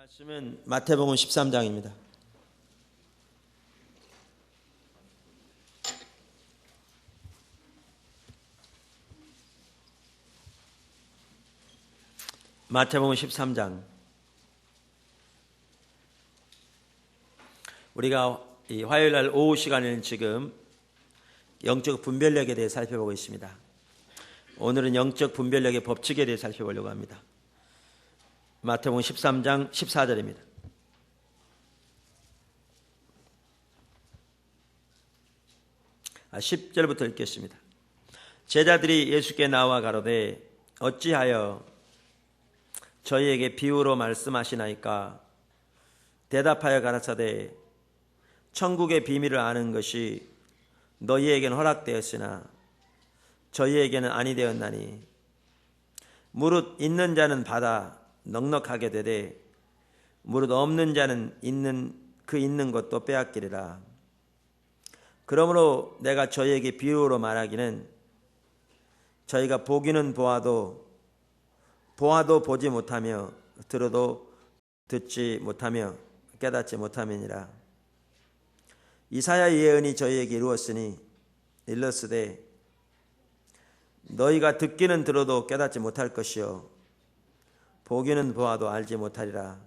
말씀은 마태복음 13장입니다. 마태복음 13장. 우리가 이 화요일 날 오후 시간에는 지금 영적 분별력에 대해 살펴보고 있습니다. 오늘은 영적 분별력의 법칙에 대해 살펴보려고 합니다. 마태복음 13장 14절입니다. 아, 10절부터 읽겠습니다. 제자들이 예수께 나와 가로되 어찌하여 저희에게 비유로 말씀하시나이까? 대답하여 가라사대 천국의 비밀을 아는 것이 너희에게는 허락되었으나 저희에게는 아니 되었나니 무릇 있는 자는 받아 넉넉하게 되되 무릇 없는 자는 있는 것도 빼앗기리라. 그러므로 내가 저희에게 비유로 말하기는 저희가 보기는 보아도 보지 못하며 들어도 듣지 못하며 깨닫지 못함이니라. 이사야의 예언이 저희에게 이르렀으되 너희가 듣기는 들어도 깨닫지 못할 것이요 보기는 보아도 알지 못하리라.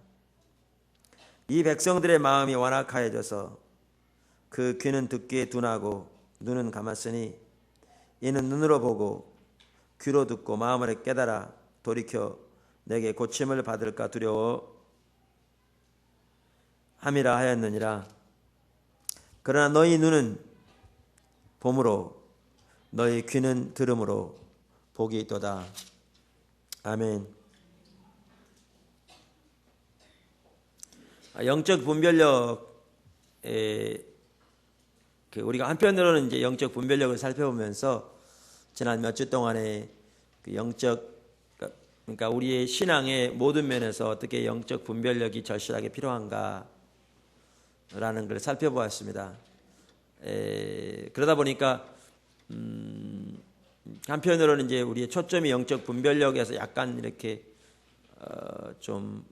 이 백성들의 마음이 완악하여져서 그 귀는 듣기에 둔하고 눈은 감았으니 이는 눈으로 보고 귀로 듣고 마음으로 깨달아 돌이켜 내게 고침을 받을까 두려워 함이라 하였느니라. 그러나 너희 눈은 봄으로 너희 귀는 들음으로 복이 있도다. 아멘. 영적 분별력, 우리가 한편으로는 이제 영적 분별력을 살펴보면서 지난 몇 주 동안에 그 그러니까 우리의 신앙의 모든 면에서 어떻게 영적 분별력이 절실하게 필요한가라는 걸 살펴보았습니다. 그러다 보니까 한편으로는 이제 우리의 초점이 영적 분별력에서 약간 이렇게 좀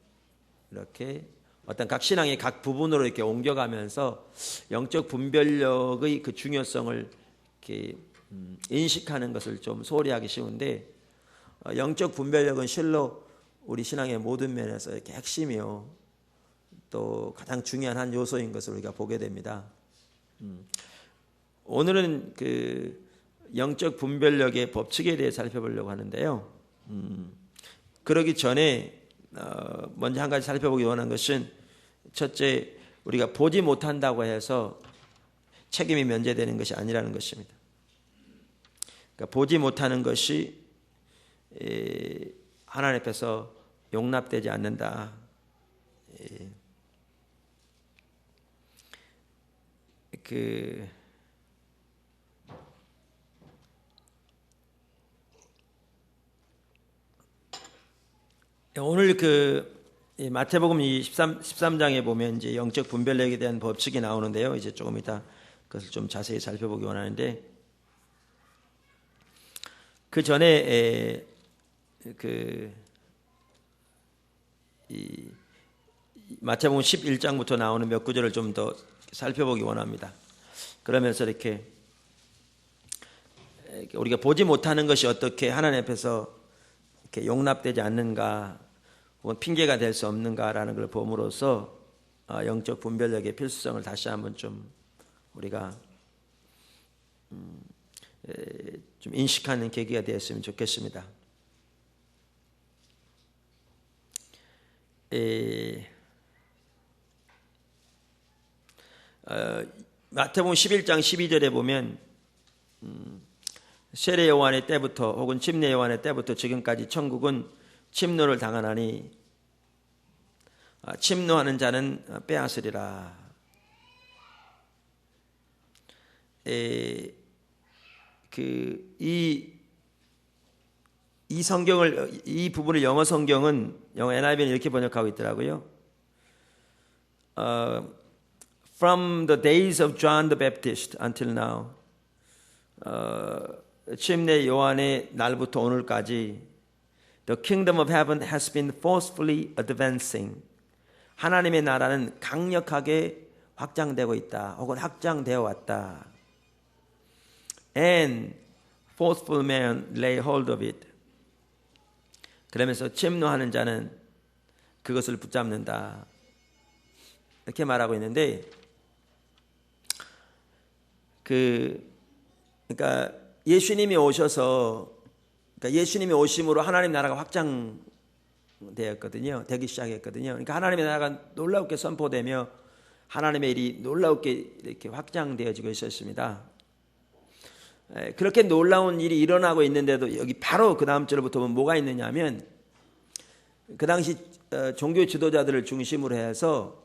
이렇게 어떤 각 신앙의 각 부분으로 이렇게 옮겨가면서 영적 분별력의 그 중요성을 이렇게 인식하는 것을 좀 소홀히 하기 쉬운데, 영적 분별력은 실로 우리 신앙의 모든 면에서 이렇게 핵심이요 또 가장 중요한 한 요소인 것을 우리가 보게 됩니다. 오늘은 그 영적 분별력의 법칙에 대해 살펴보려고 하는데요. 그러기 전에 먼저 한 가지 살펴보기 원하는 것은, 첫째, 우리가 보지 못한다고 해서 책임이 면제되는 것이 아니라는 것입니다. 그러니까 보지 못하는 것이 하나님 앞에서 용납되지 않는다. 오늘 마태복음 13장에 보면 이제 영적 분별력에 대한 법칙이 나오는데요. 이제 조금 이따 그것을 좀 자세히 살펴보기 원하는데, 그 전에 이 마태복음 11장부터 나오는 몇 구절을 좀 더 살펴보기 원합니다. 그러면서 이렇게 우리가 보지 못하는 것이 어떻게 하나님 앞에서 이렇게 용납되지 않는가, 혹은 핑계가 될 수 없는가라는 걸 봄으로써 영적 분별력의 필수성을 다시 한번 좀 우리가 좀 인식하는 계기가 되었으면 좋겠습니다. 마태복음 11장 12절에 보면 세례 요한의 때부터 혹은 침례 요한의 때부터 지금까지 천국은 침노를 당하나니 침노하는 자는 빼앗으리라. 이 성경을, 이 부분을 영어 성경은, 영어 NIV는 이렇게 번역하고 있더라고요. From the days of John the Baptist until now, 침례 요한의 날부터 오늘까지 The kingdom of heaven has been forcefully advancing 하나님의 나라는 강력하게 확장되고 있다. 혹은 확장되어 왔다. And forceful men lay hold of it. 그러면서 침노하는 자는 그것을 붙잡는다. 이렇게 말하고 있는데, 그러니까 예수님이 오셔서, 그러니까 예수님이 오심으로 하나님 나라가 확장되었거든요. 되기 시작했거든요. 그러니까 하나님의 나라가 놀랍게 선포되며 하나님의 일이 놀랍게 이렇게 확장되어지고 있었습니다. 그렇게 놀라운 일이 일어나고 있는데도 여기 바로 그 다음 절부터 보면 뭐가 있느냐면, 그 당시 종교 지도자들을 중심으로 해서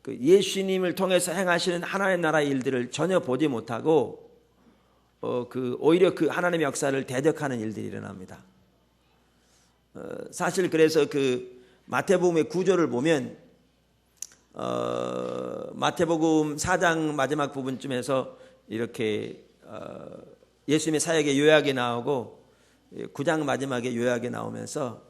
그 예수님을 통해서 행하시는 하나님 나라의 일들을 전혀 보지 못하고 오히려 그 하나님의 역사를 대적하는 일들이 일어납니다. 사실 그래서 그 마태복음의 구조를 보면 마태복음 4장 마지막 부분쯤에서 이렇게 예수님의 사역의 요약이 나오고 9장 마지막에 요약이 나오면서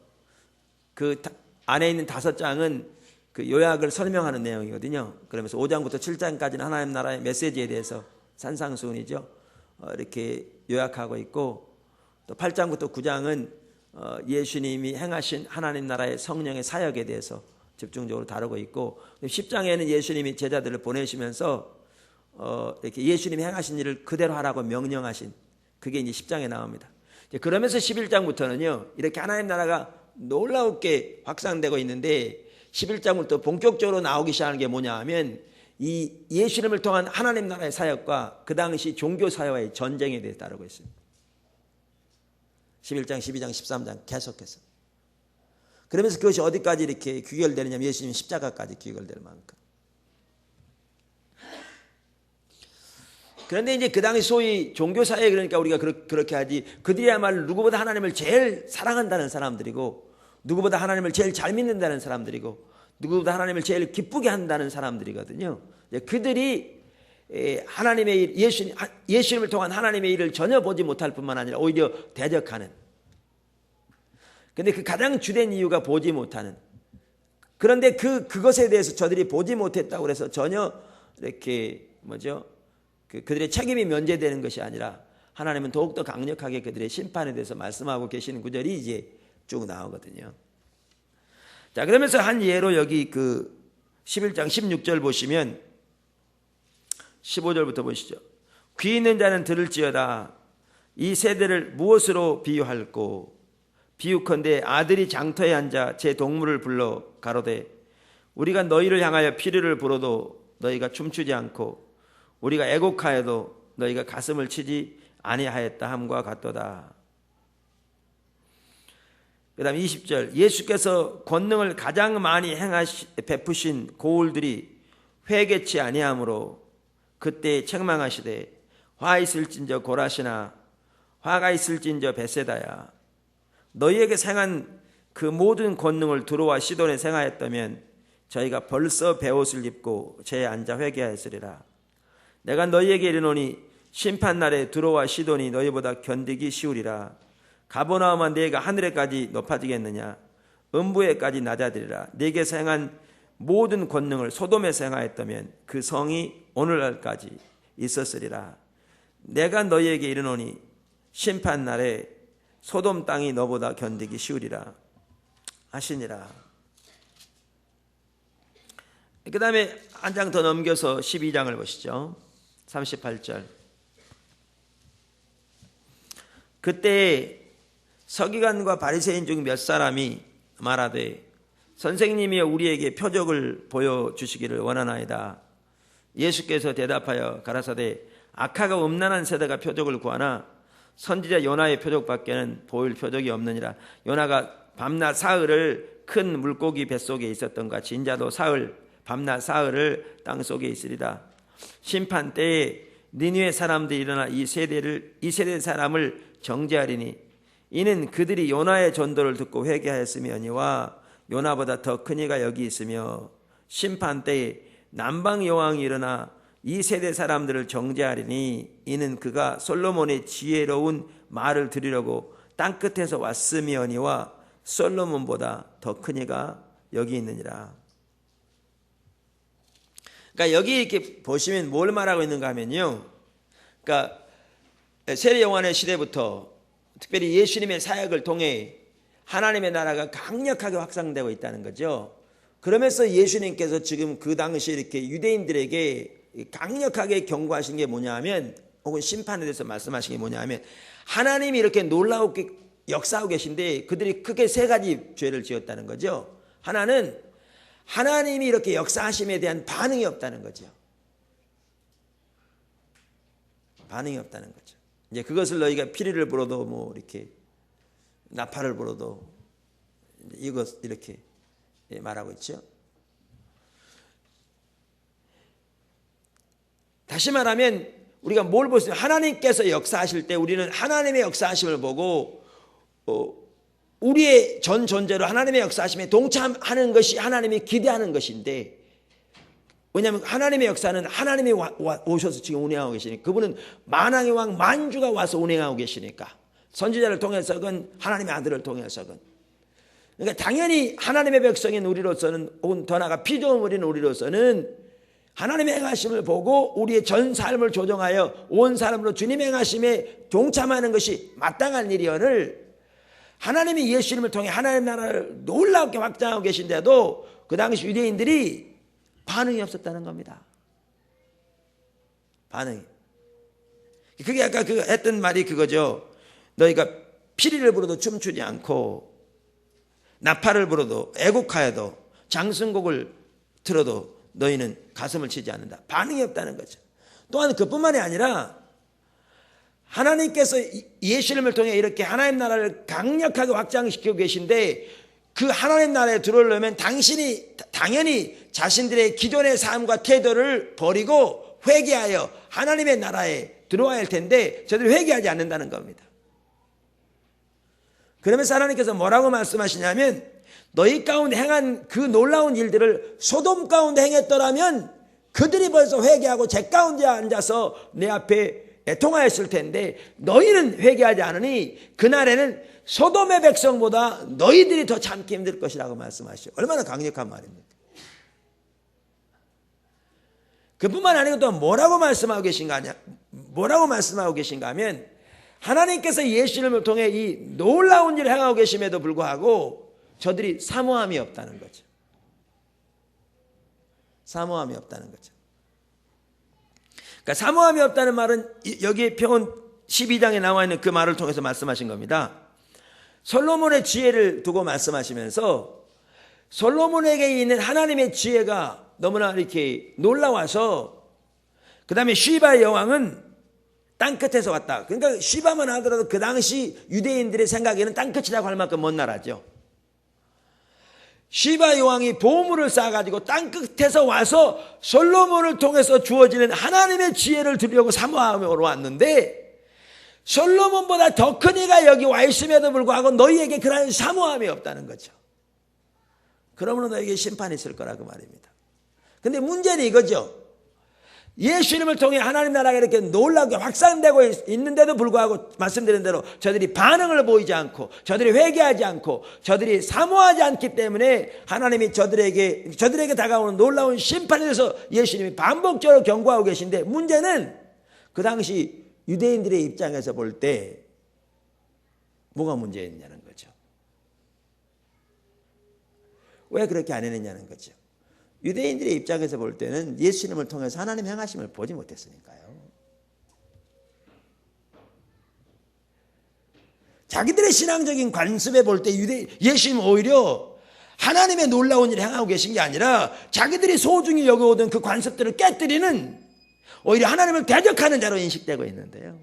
그 안에 있는 5장은 그 요약을 설명하는 내용이거든요. 그러면서 5장부터 7장까지는 하나님 나라의 메시지에 대해서 산상수훈이죠. 이렇게 요약하고 있고, 또 8장부터 9장은 예수님이 행하신 하나님 나라의 성령의 사역에 대해서 집중적으로 다루고 있고, 10장에는 예수님이 제자들을 보내시면서 이렇게 예수님이 행하신 일을 그대로 하라고 명령하신, 그게 이제 10장에 나옵니다. 그러면서 11장부터는요, 이렇게 하나님 나라가 놀랍게 확산되고 있는데 11장부터 본격적으로 나오기 시작하는 게 뭐냐 하면, 이 예수님을 통한 하나님 나라의 사역과 그 당시 종교 사회와의 전쟁에 대해 다루고 있습니다. 11장, 12장, 13장 계속해서. 그러면서 그것이 어디까지 이렇게 귀결되느냐면 예수님 십자가까지 귀결될 만큼. 그런데 이제 그 당시 소위 종교사회, 그러니까 우리가 그렇게 하지, 그들이야말로 누구보다 하나님을 제일 사랑한다는 사람들이고, 누구보다 하나님을 제일 잘 믿는다는 사람들이고, 누구보다 하나님을 제일 기쁘게 한다는 사람들이거든요. 그들이 하나님의 일, 예수님을 통한 하나님의 일을 전혀 보지 못할 뿐만 아니라 오히려 대적하는. 그런데 그 가장 주된 이유가 보지 못하는. 그런데 그것에 대해서 저들이 보지 못했다고 해서 전혀 이렇게 그들의 책임이 면제되는 것이 아니라 하나님은 더욱더 강력하게 그들의 심판에 대해서 말씀하고 계시는 구절이 이제 쭉 나오거든요. 자, 그러면서 한 예로 여기 그 11장 16절 보시면 15절부터 보시죠. 귀 있는 자는 들을지어다. 이 세대를 무엇으로 비유할꼬? 비유컨대 아들이 장터에 앉아 제 동물을 불러 가로되 우리가 너희를 향하여 피리를 불어도 너희가 춤추지 않고 우리가 애곡하여도 너희가 가슴을 치지 아니하였다 함과 같도다. 그 다음 20절. 예수께서 권능을 가장 많이 베푸신 고울들이 회개치 아니하므로 그때 책망하시되 화 있을진저 고라시나 화가 있을진저 베세다야. 너희에게 생한 그 모든 권능을 두로와 시돈에 생하였다면 저희가 벌써 베옷을 입고 제에 앉아 회개하였으리라. 내가 너희에게 이르노니 심판날에 두로와 시돈이 너희보다 견디기 쉬우리라. 가버나움아 네가 하늘에까지 높아지겠느냐? 음부에까지 낮아지리라. 네게 행한 모든 권능을 소돔에 행하였다면 그 성이 오늘날까지 있었으리라. 내가 너희에게 이르노니 심판날에 소돔 땅이 너보다 견디기 쉬우리라 하시니라. 그 다음에 한 장 더 넘겨서 12장을 보시죠. 38절. 그때 서기관과 바리새인 중 몇 사람이 말하되 선생님이 우리에게 표적을 보여주시기를 원하나이다. 예수께서 대답하여 가라사대 악하고 음란한 세대가 표적을 구하나 선지자 요나의 표적밖에는 보일 표적이 없느니라. 요나가 밤낮 사흘을 큰 물고기 뱃속에 있었던 같이 인자도 밤낮 사흘을 땅속에 있으리다. 심판 때에 니느웨 사람들이 일어나 이 세대 사람을 정죄하리니 이는 그들이 요나의 전도를 듣고 회개하였으며니와 요나보다 더 큰 이가 여기 있으며 심판 때에 남방 여왕이 일어나 이 세대 사람들을 정죄하리니 이는 그가 솔로몬의 지혜로운 말을 들으려고 땅끝에서 왔으며니와 솔로몬보다 더 큰 이가 여기 있느니라. 그러니까 여기 이렇게 보시면 뭘 말하고 있는가 하면요. 그러니까 세례 요한의 시대부터 특별히 예수님의 사역을 통해 하나님의 나라가 강력하게 확산되고 있다는 거죠. 그러면서 예수님께서 지금 그 당시 이렇게 유대인들에게 강력하게 경고하신 게 뭐냐 하면, 혹은 심판에 대해서 말씀하신 게 뭐냐 하면, 하나님이 이렇게 놀라우게 역사하고 계신데 그들이 크게 세 가지 죄를 지었다는 거죠. 하나는 하나님이 이렇게 역사하심에 대한 반응이 없다는 거죠. 반응이 없다는 거죠. 이제 그것을 너희가 피리를 불어도 뭐 이렇게 나팔을 불어도 이것 이렇게 말하고 있죠. 다시 말하면 우리가 뭘 볼 수 있어요? 하나님께서 역사하실 때 우리는 하나님의 역사하심을 보고 우리의 전 존재로 하나님의 역사하심에 동참하는 것이 하나님이 기대하는 것인데, 왜냐하면 하나님의 역사는 하나님이 오셔서 지금 운행하고 계시니까, 그분은 만왕의 왕 만주가 와서 운행하고 계시니까, 선지자를 통해서건 하나님의 아들을 통해서건, 그러니까 당연히 하나님의 백성인 우리로서는, 혹은 더 나아가 피조물 우리는 우리로서는 하나님의 행하심을 보고 우리의 전 삶을 조정하여 온 사람으로 주님의 행하심에 동참하는 것이 마땅한 일이오늘, 하나님이 예수님을 통해 하나님의 나라를 놀랍게 확장하고 계신데도 그 당시 유대인들이 반응이 없었다는 겁니다. 반응이. 그게 아까 그 했던 말이 그거죠. 너희가 피리를 불어도 춤추지 않고 나팔을 불어도 애곡하여도 장승곡을 틀어도 너희는 가슴을 치지 않는다. 반응이 없다는 거죠. 또한 그뿐만이 아니라 하나님께서 예수님을 통해 이렇게 하나님 나라를 강력하게 확장시키고 계신데, 그 하나님 나라에 들어오려면 당연히 자신들의 기존의 삶과 태도를 버리고 회개하여 하나님의 나라에 들어와야 할 텐데 저들이 회개하지 않는다는 겁니다. 그러면서 하나님께서 뭐라고 말씀하시냐면, 너희 가운데 행한 그 놀라운 일들을 소돔 가운데 행했더라면 그들이 벌써 회개하고 제 가운데 앉아서 내 앞에 애통하였을 텐데 너희는 회개하지 않으니 그날에는 소돔의 백성보다 너희들이 더 참기 힘들 것이라고 말씀하시죠. 얼마나 강력한 말입니까? 그뿐만 아니고 또 뭐라고 말씀하고 계신가 하면, 하나님께서 예수님을 통해 이 놀라운 일을 행하고 계심에도 불구하고 저들이 사모함이 없다는 거죠. 사모함이 없다는 거죠. 그러니까 사모함이 없다는 말은 여기 표현 12장에 나와 있는 그 말을 통해서 말씀하신 겁니다. 솔로몬의 지혜를 두고 말씀하시면서 솔로몬에게 있는 하나님의 지혜가 너무나 이렇게 놀라워서, 그 다음에 시바의 여왕은 땅끝에서 왔다. 그러니까 시바만 하더라도 그 당시 유대인들의 생각에는 땅끝이라고 할 만큼 먼 나라죠. 시바 여왕이 보물을 쌓아가지고 땅끝에서 와서 솔로몬을 통해서 주어지는 하나님의 지혜를 들으려고 사모함으로 왔는데, 솔로몬보다 더 큰 이가 여기 와 있음에도 불구하고 너희에게 그러한 사모함이 없다는 거죠. 그러므로 너희에게 심판이 있을 거라고 말입니다. 근데 문제는 이거죠. 예수님을 통해 하나님 나라가 이렇게 놀랍게 확산되고 있는데도 불구하고 말씀드린 대로 저들이 반응을 보이지 않고, 저들이 회개하지 않고, 저들이 사모하지 않기 때문에 하나님이 저들에게 다가오는 놀라운 심판에 대해서 예수님이 반복적으로 경고하고 계신데, 문제는 그 당시 유대인들의 입장에서 볼 때 뭐가 문제였냐는 거죠. 왜 그렇게 안 해냈냐는 거죠. 유대인들의 입장에서 볼 때는 예수님을 통해서 하나님 행하심을 보지 못했으니까요. 자기들의 신앙적인 관습에 볼 때 예수님은 오히려 하나님의 놀라운 일을 행하고 계신 게 아니라 자기들이 소중히 여겨오던 그 관습들을 깨뜨리는, 오히려 하나님을 대적하는 자로 인식되고 있는데요.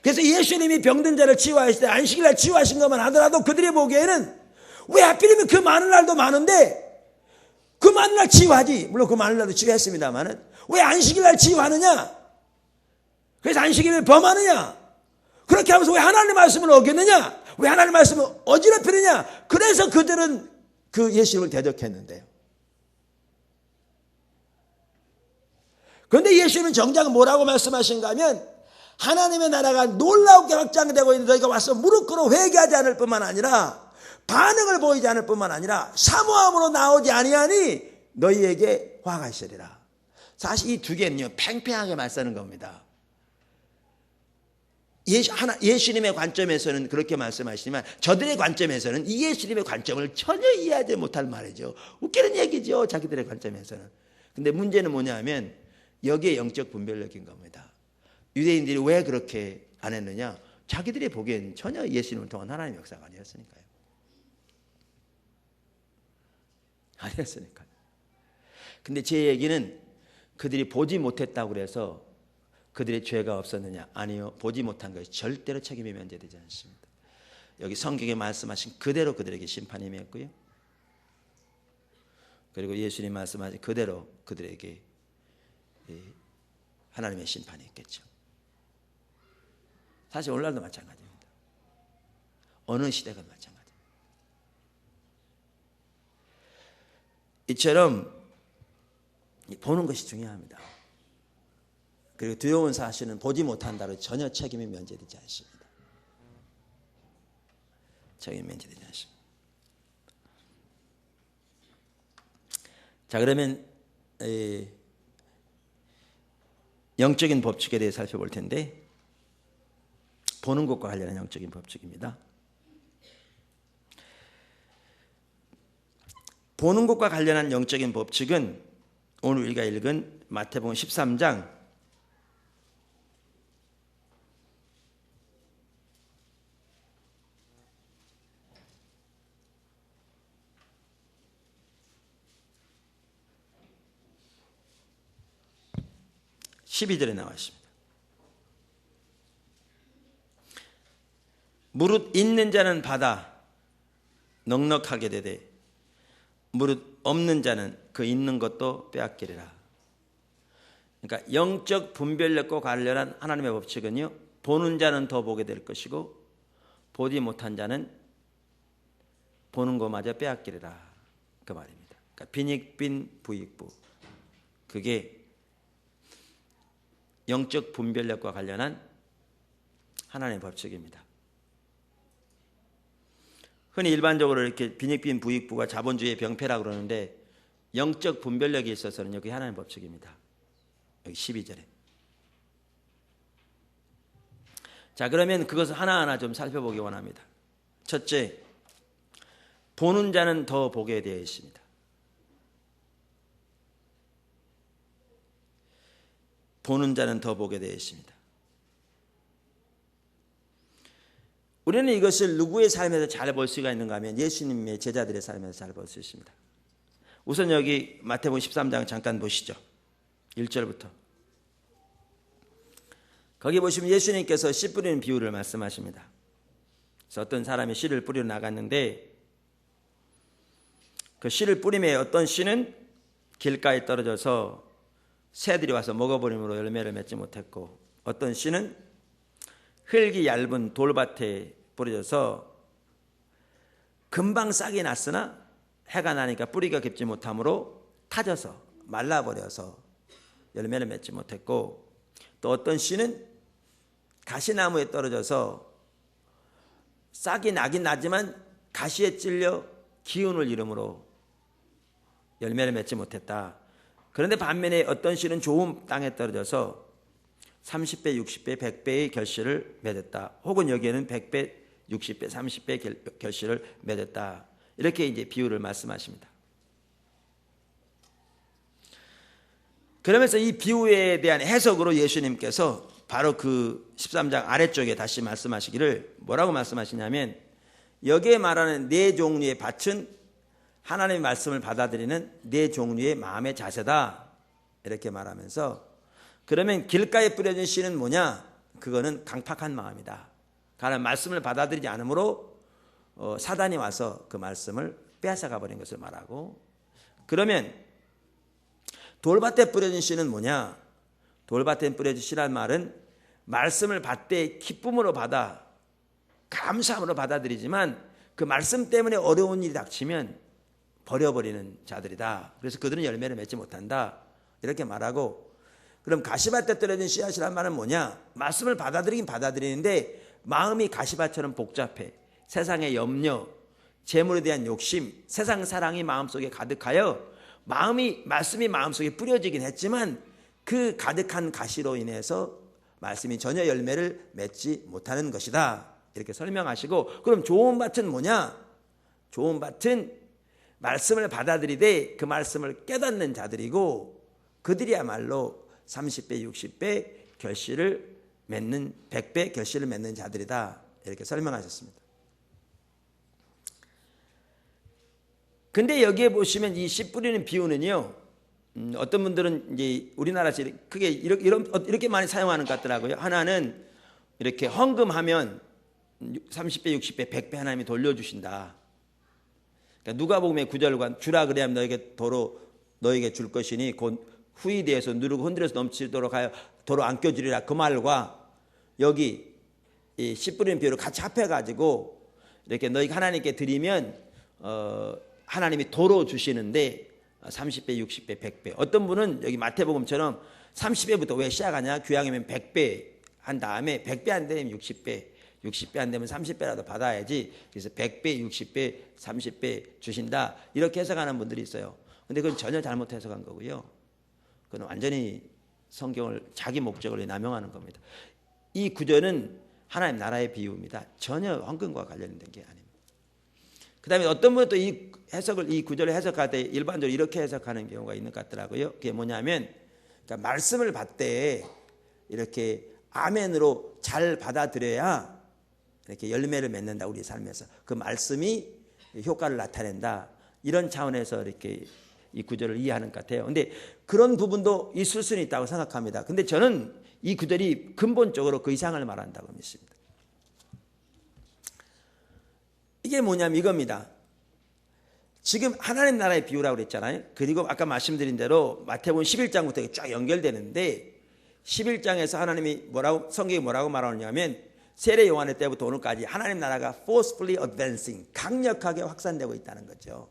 그래서 예수님이 병든 자를 치유하실 때 안식일날 치유하신 것만 하더라도 그들이 보기에는 왜 하필이면 그 많은 날도 많은데 그 많은 날 치유하지. 물론 그 많은 날도 치유했습니다만은 왜 안식일날 치유하느냐? 그래서 안식일을 범하느냐? 그렇게 하면서 왜 하나님의 말씀을 어겼느냐? 왜 하나님의 말씀을 어지럽히느냐? 그래서 그들은 그 예수님을 대적했는데요. 그런데 예수님은 정작 뭐라고 말씀하신가 하면, 하나님의 나라가 놀랍게 확장되고 있는데 너희가 와서 무릎 꿇어 회개하지 않을 뿐만 아니라 반응을 보이지 않을 뿐만 아니라 사모함으로 나오지 아니하니 너희에게 화가 있으리라. 사실 이 두 개는요, 팽팽하게 맞서는 겁니다. 예수님의 관점에서는 그렇게 말씀하시지만 저들의 관점에서는 이 예수님의 관점을 전혀 이해하지 못할 말이죠. 웃기는 얘기죠, 자기들의 관점에서는. 근데 문제는 뭐냐면 여기에 영적 분별력인 겁니다. 유대인들이 왜 그렇게 안 했느냐? 자기들이 보기엔 전혀 예수님을 통한 하나님의 역사가 아니었으니까요. 아니었으니까요. 근데 제 얘기는 그들이 보지 못했다고 그래서 그들의 죄가 없었느냐? 아니요. 보지 못한 것이 절대로 책임이 면제되지 않습니다. 여기 성경에 말씀하신 그대로 그들에게 심판이 임했고요. 그리고 예수님 말씀하신 그대로 그들에게 하나님의 심판이 있겠죠. 사실 오늘날도 마찬가지입니다. 어느 시대가 마찬가지입니다. 이처럼 보는 것이 중요합니다. 그리고 두려운 사실은 보지 못한다로 전혀 책임이 면제되지 않습니다. 책임이 면제되지 않습니다. 자, 그러면 영적인 법칙에 대해 살펴볼 텐데, 보는 것과 관련한 영적인 법칙입니다. 보는 것과 관련한 영적인 법칙은 오늘 우리가 읽은 마태복음 13장 12절에 나와 있습니다. 무릇 있는 자는 받아 넉넉하게 되되 무릇 없는 자는 그 있는 것도 빼앗기리라. 그러니까 영적 분별력과 관련한 하나님의 법칙은요, 보는 자는 더 보게 될 것이고 보지 못한 자는 보는 것마저 빼앗기리라, 그 말입니다. 그러니까 빈익빈 부익부, 그게 영적 분별력과 관련한 하나님의 법칙입니다. 흔히 일반적으로 이렇게 빈익빈 부익부가 자본주의의 병폐라고 그러는데, 영적 분별력에 있어서는 여기 하나님의 법칙입니다. 여기 12절에. 자, 그러면 그것을 하나하나 좀 살펴보기 원합니다. 첫째, 보는 자는 더 보게 되어 있습니다. 보는 자는 더 보게 되어 있습니다. 우리는 이것을 누구의 삶에서 잘 볼 수가 있는가 하면 예수님의 제자들의 삶에서 잘 볼 수 있습니다. 우선 여기 마태복음 13장 잠깐 보시죠. 1절부터. 거기 보시면 예수님께서 씨 뿌리는 비유를 말씀하십니다. 그래서 어떤 사람이 씨를 뿌리러 나갔는데, 그 씨를 뿌림에 어떤 씨는 길가에 떨어져서 새들이 와서 먹어버림으로 열매를 맺지 못했고, 어떤 씨는 흙이 얇은 돌밭에 뿌려져서 금방 싹이 났으나 해가 나니까 뿌리가 깊지 못하므로 타져서 말라버려서 열매를 맺지 못했고, 또 어떤 씨는 가시나무에 떨어져서 싹이 나긴 나지만 가시에 찔려 기운을 잃음으로 열매를 맺지 못했다. 그런데 반면에 어떤 씨는 좋은 땅에 떨어져서 30배, 60배, 100배의 결실을 맺었다. 혹은 여기에는 100배, 60배, 30배 결실을 맺었다. 이렇게 이제 비유를 말씀하십니다. 그러면서 이 비유에 대한 해석으로 예수님께서 바로 그 13장 아래쪽에 다시 말씀하시기를 뭐라고 말씀하시냐면, 여기에 말하는 네 종류의 밭은 하나님의 말씀을 받아들이는 네 종류의 마음의 자세다, 이렇게 말하면서, 그러면 길가에 뿌려진 씨는 뭐냐? 그거는 강팍한 마음이다. 가령 말씀을 받아들이지 않으므로 사단이 와서 그 말씀을 빼앗아가 버린 것을 말하고, 그러면 돌밭에 뿌려진 씨는 뭐냐? 돌밭에 뿌려진 씨란 말은 말씀을 받되 기쁨으로 받아 감사함으로 받아들이지만 그 말씀 때문에 어려운 일이 닥치면 버려버리는 자들이다. 그래서 그들은 열매를 맺지 못한다, 이렇게 말하고, 그럼 가시밭에 떨어진 씨앗이란 말은 뭐냐? 말씀을 받아들이긴 받아들이는데 마음이 가시밭처럼 복잡해. 세상의 염려, 재물에 대한 욕심, 세상 사랑이 마음속에 가득하여 말씀이 마음속에 뿌려지긴 했지만 그 가득한 가시로 인해서 말씀이 전혀 열매를 맺지 못하는 것이다. 이렇게 설명하시고, 그럼 좋은 밭은 뭐냐? 좋은 밭은 말씀을 받아들이되 그 말씀을 깨닫는 자들이고, 그들이야말로 30배, 60배 결실을 맺는, 100배 결실을 맺는 자들이다. 이렇게 설명하셨습니다. 근데 여기에 보시면 이 씨 뿌리는 비유는요, 어떤 분들은 이제 우리나라에서 크게 이렇게 많이 사용하는 것 같더라고요. 하나는 이렇게 헌금하면 30배, 60배, 100배 하나님이 돌려주신다. 그러니까 누가복음의 9절과 주라 그래야 너에게 도로 너에게 줄 것이니 곧 후이 대해서 누르고 흔들어서 넘치도록 하여 도로 안겨주리라. 그 말과 여기 이 씨 뿌리는 비유를 같이 합해가지고 이렇게 너희가 하나님께 드리면 하나님이 도로 주시는데 30배, 60배, 100배. 어떤 분은 여기 마태복음처럼 30배부터 왜 시작하냐? 귀하면 100배 한 다음에 100배 안 되면 60배, 60배 안 되면 30배라도 받아야지. 그래서 100배, 60배, 30배 주신다. 이렇게 해석하는 분들이 있어요. 근데 그건 전혀 잘못 해석한 거고요. 그건 완전히 성경을 자기 목적으로 남용하는 겁니다. 이 구절은 하나님 나라의 비유입니다. 전혀 헌금과 관련된 게 아닙니다. 그 다음에 어떤 분은 또 이 해석을, 이 구절을 해석할 때 일반적으로 이렇게 해석하는 경우가 있는 것 같더라고요. 그게 뭐냐면, 그러니까 말씀을 받되 이렇게 아멘으로 잘 받아들여야 이렇게 열매를 맺는다, 우리 삶에서. 그 말씀이 효과를 나타낸다. 이런 차원에서 이렇게 이 구절을 이해하는 것 같아요. 근데 그런 부분도 있을 수는 있다고 생각합니다. 근데 저는 이 구절이 근본적으로 그 이상을 말한다고 믿습니다. 이게 뭐냐면 이겁니다. 지금 하나님 나라의 비유라고 그랬잖아요. 그리고 아까 말씀드린 대로 마태복음 11장부터 쫙 연결되는데, 11장에서 하나님이 성경이 뭐라고 말하느냐면, 세례 요한의 때부터 오늘까지 하나님 나라가 forcefully advancing, 강력하게 확산되고 있다는 거죠.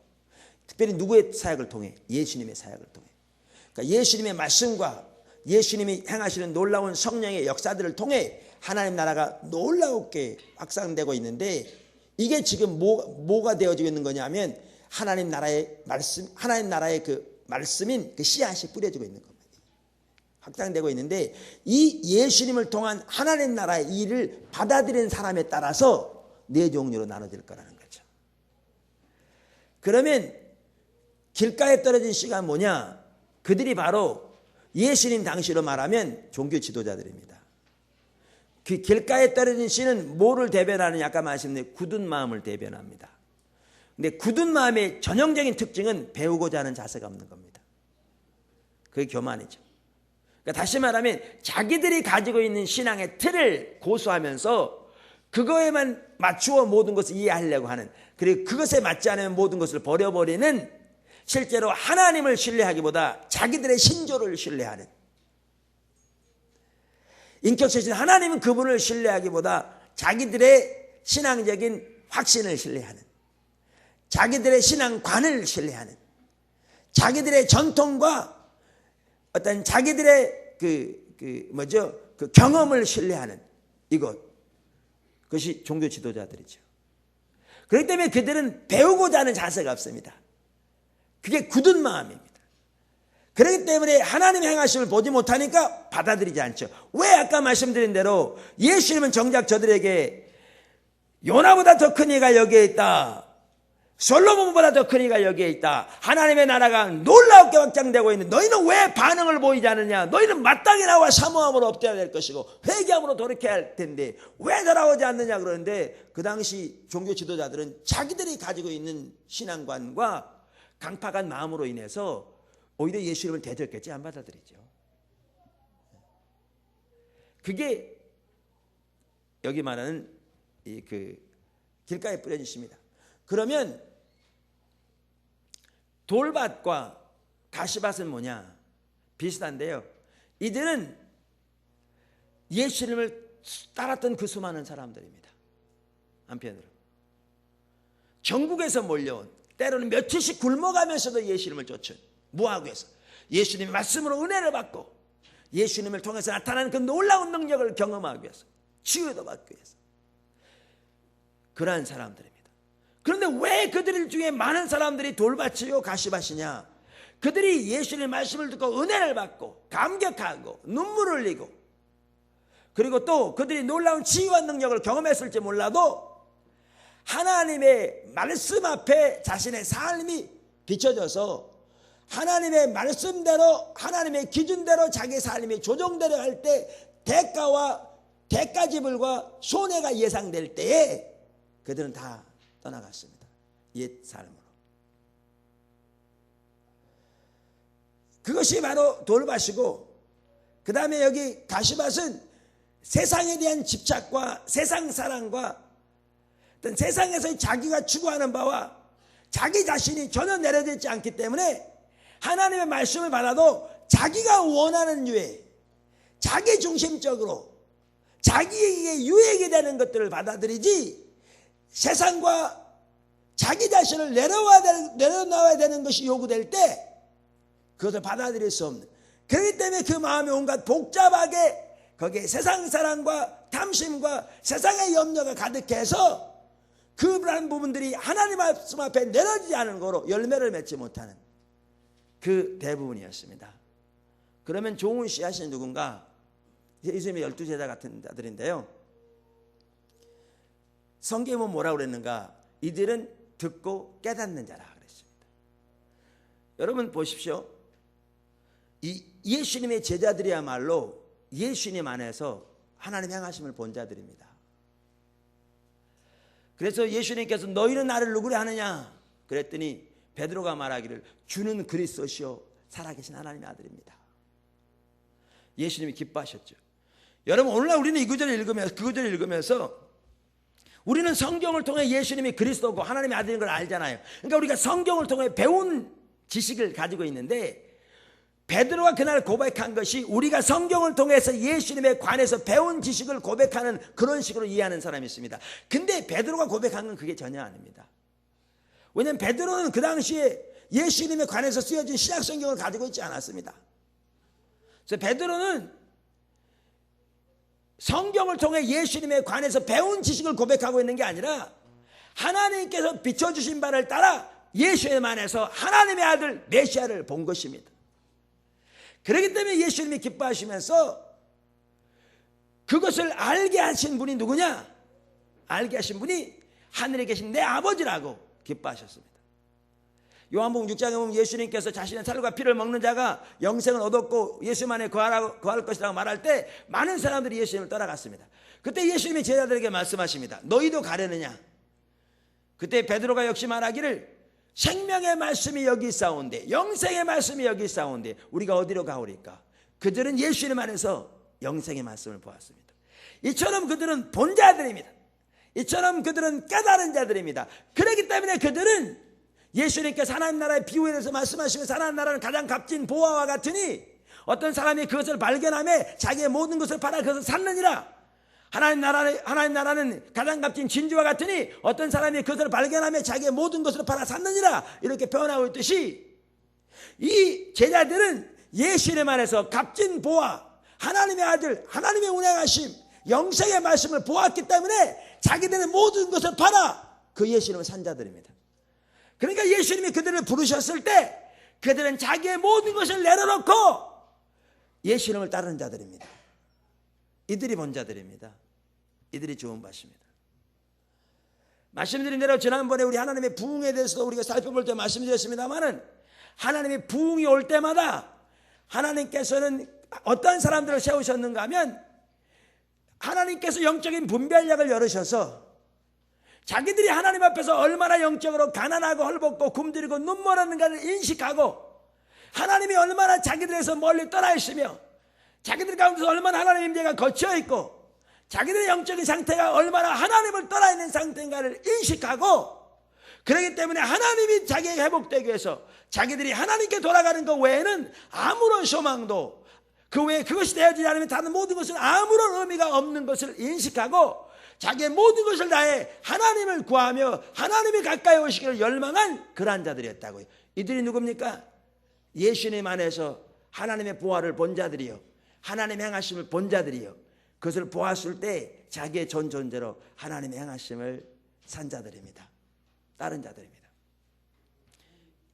특별히 누구의 사역을 통해? 예수님의 사역을 통해. 그러니까 예수님의 말씀과 예수님이 행하시는 놀라운 성령의 역사들을 통해 하나님 나라가 놀랍게 확산되고 있는데, 이게 지금 뭐가 되어지고 있는 거냐면 하나님 나라의 말씀, 하나님 나라의 그 말씀인 그 씨앗이 뿌려지고 있는 겁니다. 확장되고 있는데, 이 예수님을 통한 하나님 나라의 일을 받아들이는 사람에 따라서 네 종류로 나눠질 거라는 거죠. 그러면 길가에 떨어진 씨가 뭐냐? 그들이 바로 예수님 당시로 말하면 종교 지도자들입니다. 그 길가에 떨어진 씨는 뭐를 대변하느냐? 아까 말씀드린 굳은 마음을 대변합니다. 근데 굳은 마음의 전형적인 특징은 배우고자 하는 자세가 없는 겁니다. 그게 교만이죠. 그러니까 다시 말하면 자기들이 가지고 있는 신앙의 틀을 고수하면서 그거에만 맞추어 모든 것을 이해하려고 하는, 그리고 그것에 맞지 않으면 모든 것을 버려버리는, 실제로 하나님을 신뢰하기보다 자기들의 신조를 신뢰하는, 인격체신 하나님은 그분을 신뢰하기보다 자기들의 신앙적인 확신을 신뢰하는, 자기들의 신앙관을 신뢰하는, 자기들의 전통과 어떤 자기들의 그 경험을 신뢰하는 그것이 종교 지도자들이죠. 그렇기 때문에 그들은 배우고자 하는 자세가 없습니다. 그게 굳은 마음입니다. 그렇기 때문에 하나님의 행하심을 보지 못하니까 받아들이지 않죠. 왜? 아까 말씀드린 대로 예수님은 정작 저들에게 요나보다 더 큰 이가 여기에 있다, 솔로몬보다 더 큰 이가 여기에 있다, 하나님의 나라가 놀랍게 확장되고 있는, 너희는 왜 반응을 보이지 않느냐? 너희는 마땅히 나와 사모함으로 엎드려야 될 것이고 회개함으로 돌이켜야 할 텐데 왜 돌아오지 않느냐 그러는데, 그 당시 종교 지도자들은 자기들이 가지고 있는 신앙관과 강팍한 마음으로 인해서 오히려 예수님을 대적했지 안 받아들이죠. 그게 여기 말하는 그 길가에 뿌려진 씨입니다. 그러면 돌밭과 가시밭은 뭐냐? 비슷한데요. 이들은 예수님을 따랐던 그 수많은 사람들입니다. 한편으로 전국에서 몰려온, 때로는 며칠씩 굶어가면서도 예수님을 쫓은, 뭐하기 위해서? 예수님의 말씀으로 은혜를 받고 예수님을 통해서 나타나는 그 놀라운 능력을 경험하기 위해서, 치유도 받기 위해서, 그러한 사람들입니다. 그런데 왜 그들 중에 많은 사람들이 돌밭이요 가시밭이냐? 그들이 예수님의 말씀을 듣고 은혜를 받고 감격하고 눈물을 흘리고, 그리고 또 그들이 놀라운 치유와 능력을 경험했을지 몰라도 하나님의 말씀 앞에 자신의 삶이 비춰져서 하나님의 말씀대로, 하나님의 기준대로 자기 삶이 조정되려 할 때 대가와 대가지불과 손해가 예상될 때에 그들은 다 떠나갔습니다. 옛 삶으로. 그것이 바로 돌밭이고, 그 다음에 여기 가시밭은 세상에 대한 집착과 세상 사랑과 어떤 세상에서 자기가 추구하는 바와 자기 자신이 전혀 내려져 있지 않기 때문에 하나님의 말씀을 받아도 자기가 원하는 유에 자기 중심적으로 자기에게 유익이 되는 것들을 받아들이지, 세상과 자기 자신을 내려놔야 되는 것이 요구될 때 그것을 받아들일 수 없는, 그렇기 때문에 그 마음이 온갖 복잡하게 거기에 세상 사랑과 탐심과 세상의 염려가 가득해서 그러한 부분들이 하나님 말씀 앞에 내려지지 않은 거로 열매를 맺지 못하는 그 대부분이었습니다. 그러면 좋은 씨앗이 누군가? 예수님의 12제자 같은 자들인데요, 성경은 뭐라고 그랬는가? 이들은 듣고 깨닫는 자라 그랬습니다. 여러분 보십시오. 이 예수님의 제자들이야말로 예수님 안에서 하나님 향하심을 본 자들입니다. 그래서 예수님께서 너희는 나를 누구라 하느냐 그랬더니 베드로가 말하기를 주는 그리스도시요 살아계신 하나님의 아들입니다. 예수님이 기뻐하셨죠. 여러분 오늘날 우리는 이 구절을 읽으면서, 그 구절을 읽으면서 우리는 성경을 통해 예수님이 그리스도고 하나님의 아들인 걸 알잖아요. 그러니까 우리가 성경을 통해 배운 지식을 가지고 있는데, 베드로가 그날 고백한 것이 우리가 성경을 통해서 예수님에 관해서 배운 지식을 고백하는 그런 식으로 이해하는 사람이 있습니다. 근데 베드로가 고백한 건 그게 전혀 아닙니다. 왜냐하면 베드로는 그 당시에 예수님에 관해서 쓰여진 신약 성경을 가지고 있지 않았습니다. 그래서 베드로는 성경을 통해 예수님에 관해서 배운 지식을 고백하고 있는 게 아니라 하나님께서 비춰주신 바를 따라 예수님 안에서 하나님의 아들 메시아를 본 것입니다. 그렇기 때문에 예수님이 기뻐하시면서 그것을 알게 하신 분이 누구냐? 알게 하신 분이 하늘에 계신 내 아버지라고 기뻐하셨습니다. 요한복음 6장에 보면 예수님께서 자신의 살과 피를 먹는 자가 영생을 얻었고 예수님 안에 거할 것이라고 말할 때 많은 사람들이 예수님을 따라갔습니다. 그때 예수님이 제자들에게 말씀하십니다. 너희도 가려느냐? 그때 베드로가 역시 말하기를 생명의 말씀이 여기 있사온데, 영생의 말씀이 여기 있사온데 우리가 어디로 가오리까? 그들은 예수님 안에서 영생의 말씀을 보았습니다. 이처럼 그들은 본 자들입니다. 이처럼 그들은 깨달은 자들입니다. 그렇기 때문에 그들은 예수님께서 하나님 나라의 비유에 대해서 말씀하시면서 하나님 나라는 가장 값진 보화와 같으니 어떤 사람이 그것을 발견하며 자기의 모든 것을 팔아 그것을 샀느니라. 하나님 나라는 가장 값진 진주와 같으니 어떤 사람이 그것을 발견하며 자기의 모든 것을 팔아 샀느니라. 이렇게 표현하고 있듯이 이 제자들은 예수님 안에서 값진 보화, 하나님의 아들, 하나님의 운행하심, 영생의 말씀을 보았기 때문에 자기들의 모든 것을 팔아 그 예수님을 산 자들입니다. 그러니까 예수님이 그들을 부르셨을 때 그들은 자기의 모든 것을 내려놓고 예수님을 따르는 자들입니다. 이들이 본 자들입니다. 이들이 좋은 밭입니다. 말씀드린 대로 지난번에 우리 하나님의 부흥에 대해서도 우리가 살펴볼 때 말씀드렸습니다만은 하나님의 부흥이 올 때마다 하나님께서는 어떤 사람들을 세우셨는가 하면 하나님께서 영적인 분별력을 열으셔서 자기들이 하나님 앞에서 얼마나 영적으로 가난하고 헐벗고 굶주리고 눈물 흘리는가를 인식하고 하나님이 얼마나 자기들에서 멀리 떠나 있으며 자기들 가운데서 얼마나 하나님의 임재가 거쳐 있고 자기들의 영적인 상태가 얼마나 하나님을 떠나 있는 상태인가를 인식하고, 그렇기 때문에 하나님이 자기에게 회복되기 위해서 자기들이 하나님께 돌아가는 것 외에는 아무런 소망도, 그 외에 그것이 되어지지 않으면 다른 모든 것은 아무런 의미가 없는 것을 인식하고 자기의 모든 것을 다해 하나님을 구하며 하나님이 가까이 오시기를 열망한 그러한 자들이었다고요. 이들이 누굽니까? 예수님 안에서 하나님의 보화를 본 자들이요, 하나님의 행하심을 본 자들이요, 그것을 보았을 때 자기의 전 존재로 하나님의 행하심을 산 자들입니다. 다른 자들입니다.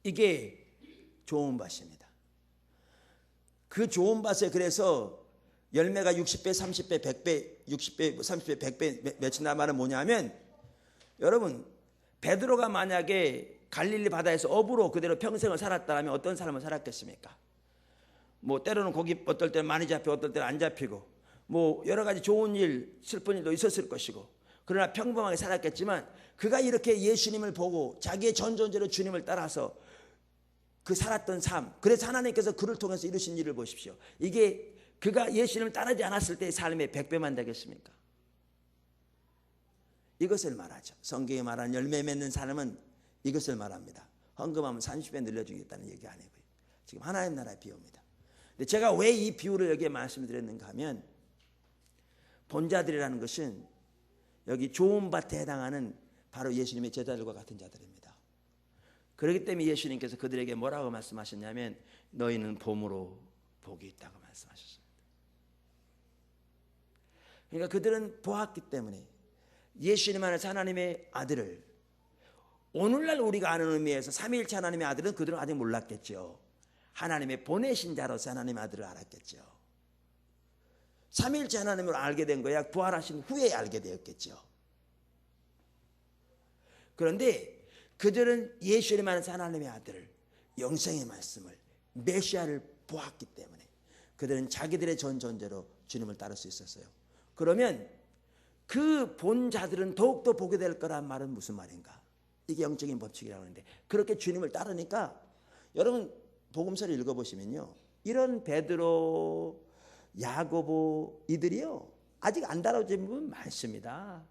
이게 좋은 밭입니다. 그 좋은 밭에 그래서 열매가 60배, 30배, 100배, 60배, 30배, 100배 맺힌다는 말은 뭐냐면, 여러분 베드로가 만약에 갈릴리 바다에서 어부로 그대로 평생을 살았다면 어떤 삶을 살았겠습니까? 뭐 때로는 고기 어떨 때는 많이 잡히고 어떨 때는 안 잡히고 뭐 여러 가지 좋은 일, 슬픈 일도 있었을 것이고, 그러나 평범하게 살았겠지만 그가 이렇게 예수님을 보고 자기의 전 존재로 주님을 따라서 그 살았던 삶, 그래서 하나님께서 그를 통해서 이루신 일을 보십시오. 이게 그가 예수님을 따르지 않았을 때의 삶의 100배만 되겠습니까? 이것을 말하죠. 성경에 말하는 열매 맺는 삶은 이것을 말합니다. 헌금하면 30배 늘려주겠다는 얘기 아니고요. 지금 하나님 나라의 비유입니다. 근데 제가 왜 이 비유를 여기에 말씀드렸는가 하면, 본자들이라는 것은 여기 좋은 밭에 해당하는 바로 예수님의 제자들과 같은 자들입니다. 그렇기 때문에 예수님께서 그들에게 뭐라고 말씀하셨냐면, 너희는 봄으로 복이 있다고 말씀하셨습니다. 그러니까 그들은 보았기 때문에 예수님 안에서 하나님의 아들을, 오늘날 우리가 아는 의미에서 삼위일체 하나님의 아들은 그들은 아직 몰랐겠죠. 하나님의 보내신 자로서 하나님의 아들을 알았겠죠. 삼위일체 하나님을 알게 된 거야 부활하신 후에 알게 되었겠죠. 그런데 그들은 예수님 안에서 하나님의 아들을, 영생의 말씀을, 메시아를 보았기 때문에 그들은 자기들의 전 존재로 주님을 따를 수 있었어요. 그러면 그 본 자들은 더욱더 보게 될 거란 말은 무슨 말인가? 이게 영적인 법칙이라고 하는데, 그렇게 주님을 따르니까, 여러분 복음서를 읽어보시면요, 이런 베드로, 야고보 이들이요 아직 안 다뤄진 부분 많습니다.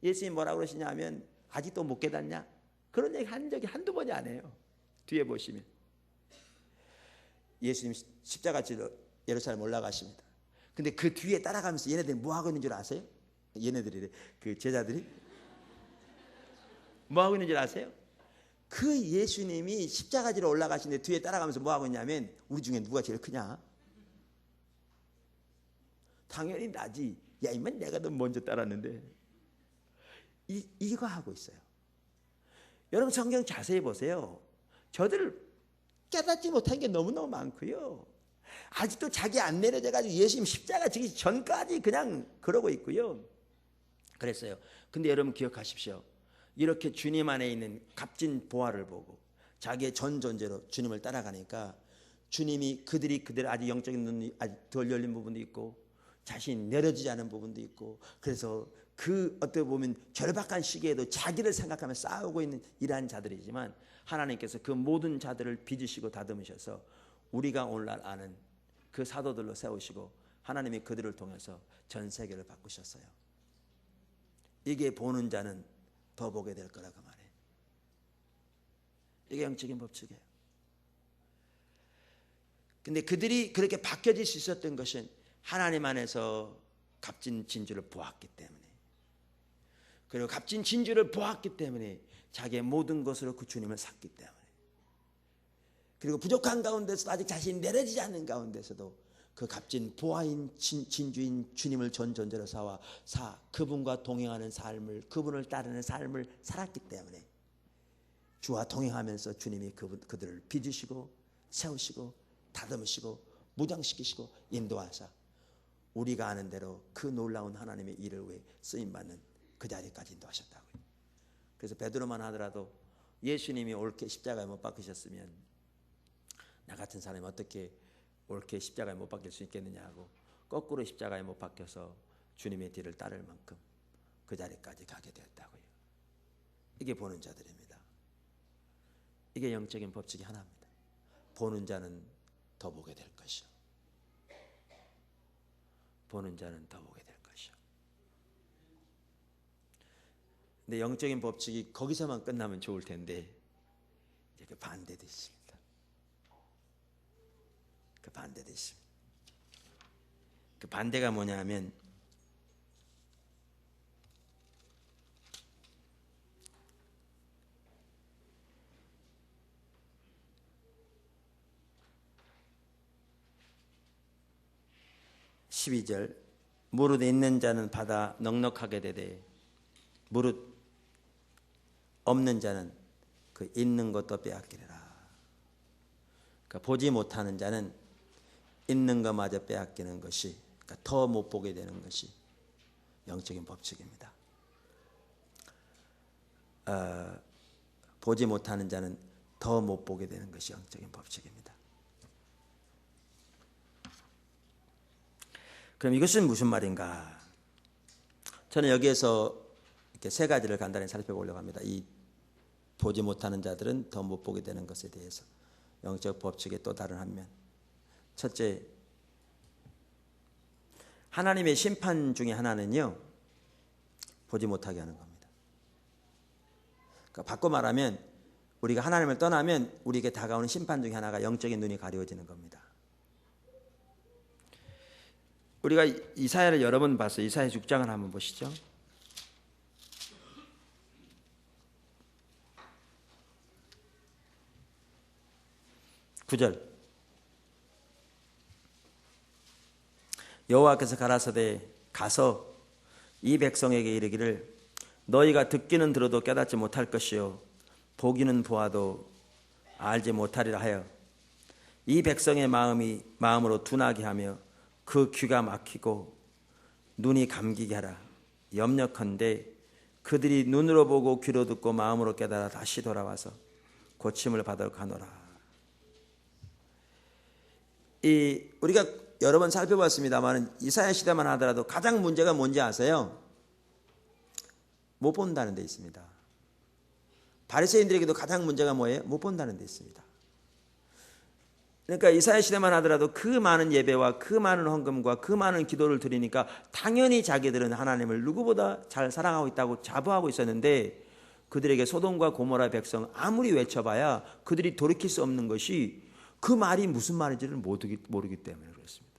예수님이 뭐라고 그러시냐면, 아직도 못 깨닫냐? 그런 얘기 한 적이 한두 번이 아니에요. 뒤에 보시면 예수님 십자가 지러 예루살렘 올라가십니다. 근데 그 뒤에 따라가면서 얘네들이 뭐 하고 있는 줄 아세요? 얘네들이, 그 제자들이 뭐 하고 있는 줄 아세요? 그 예수님이 십자가 지러 올라가시는데 뒤에 따라가면서 뭐 하고 있냐면, 우리 중에 누가 제일 크냐? 당연히 나지. 야, 이만 내가 너 먼저 따랐는데. 이거 하고 있어요. 여러분 성경 자세히 보세요. 저들 깨닫지 못한 게 너무너무 많고요. 아직도 자기 안 내려져가지고 예수님 십자가 지기 전까지 그냥 그러고 있고요. 그랬어요. 근데 여러분 기억하십시오. 이렇게 주님 안에 있는 값진 보화를 보고 자기의 전 존재로 주님을 따라가니까, 주님이 그들이 아직 영적인 눈이 아직 덜 열린 부분도 있고 자신이 내려지지 않은 부분도 있고, 그래서 그 어떻게 보면 절박한 시기에도 자기를 생각하며 싸우고 있는 이러한 자들이지만, 하나님께서 그 모든 자들을 빚으시고 다듬으셔서 우리가 오늘날 아는 그 사도들로 세우시고 하나님이 그들을 통해서 전 세계를 바꾸셨어요. 이게 보는 자는 더 보게 될 거라고 말해요. 이게 영적인 법칙이에요. 근데 그들이 그렇게 바뀌어질 수 있었던 것은 하나님 안에서 값진 진주를 보았기 때문에, 그리고 값진 진주를 보았기 때문에 자기의 모든 것으로 그 주님을 샀기 때문에, 그리고 부족한 가운데서도 아직 자신이 내려지지 않는 가운데서도 그 값진 보아인 진주인 주님을 전 존재로 그분과 동행하는 삶을, 그분을 따르는 삶을 살았기 때문에 주와 동행하면서 주님이 그들을 빚으시고 세우시고 다듬으시고 무장시키시고 인도하사 우리가 아는 대로 그 놀라운 하나님의 일을 위해 쓰임받는 그 자리까지 인도하셨다고요. 그래서 베드로만 하더라도 예수님이 옳게 십자가에 못 박히셨으면 나 같은 사람이 어떻게 옳게 십자가에 못 박힐 수 있겠느냐 하고 거꾸로 십자가에 못 박혀서 주님의 뒤를 따를 만큼 그 자리까지 가게 되었다고요. 이게 보는 자들입니다. 이게 영적인 법칙이 하나입니다. 보는 자는 더 보게 될 것이요. 보는 자는 더 보게 될 것이요. 근데 영적인 법칙이 거기서만 끝나면 좋을 텐데 이제 그 반대도 있습니다. 그 반대도 있습니다. 그 반대가 뭐냐면 (12절) 무릇 있는 자는 받아 넉넉하게 되되 무릇 없는 자는 그 있는 것도 빼앗기리라. 그러니까 보지 못하는 자는 있는 것마저 빼앗기는 것이, 그러니까 더 못 보게 되는 것이 영적인 법칙입니다. 보지 못하는 자는 더 못 보게 되는 것이 영적인 법칙입니다. 그럼 이것은 무슨 말인가? 저는 여기에서 이렇게 세 가지를 간단히 살펴보려고 합니다. 이 보지 못하는 자들은 더 못 보게 되는 것에 대해서 영적 법칙의 또 다른 한 면. 첫째, 하나님의 심판 중에 하나는요, 보지 못하게 하는 겁니다. 그러니까 바꿔 말하면 우리가 하나님을 떠나면 우리에게 다가오는 심판 중에 하나가 영적인 눈이 가려워지는 겁니다. 우리가 이사야를 여러 번 봤어요. 이사야 6장을 한번 보시죠. 9절. 여호와께서 가라사대 가서 이 백성에게 이르기를 너희가 듣기는 들어도 깨닫지 못할 것이요 보기는 보아도 알지 못하리라 하여 이 백성의 마음으로 둔하게 하며 그 귀가 막히고 눈이 감기게 하라. 염려컨대 그들이 눈으로 보고 귀로 듣고 마음으로 깨달아 다시 돌아와서 고침을 받도록 하노라. 우리가 여러 번 살펴봤습니다만 이사야 시대만 하더라도 가장 문제가 뭔지 아세요? 못 본다는 데 있습니다. 바리새인들에게도 가장 문제가 뭐예요? 못 본다는 데 있습니다. 그러니까 이사야 시대만 하더라도 그 많은 예배와 그 많은 헌금과 그 많은 기도를 드리니까 당연히 자기들은 하나님을 누구보다 잘 사랑하고 있다고 자부하고 있었는데 그들에게 소돔과 고모라 백성 아무리 외쳐봐야 그들이 돌이킬 수 없는 것이 그 말이 무슨 말인지를 모르기 때문에 그렇습니다.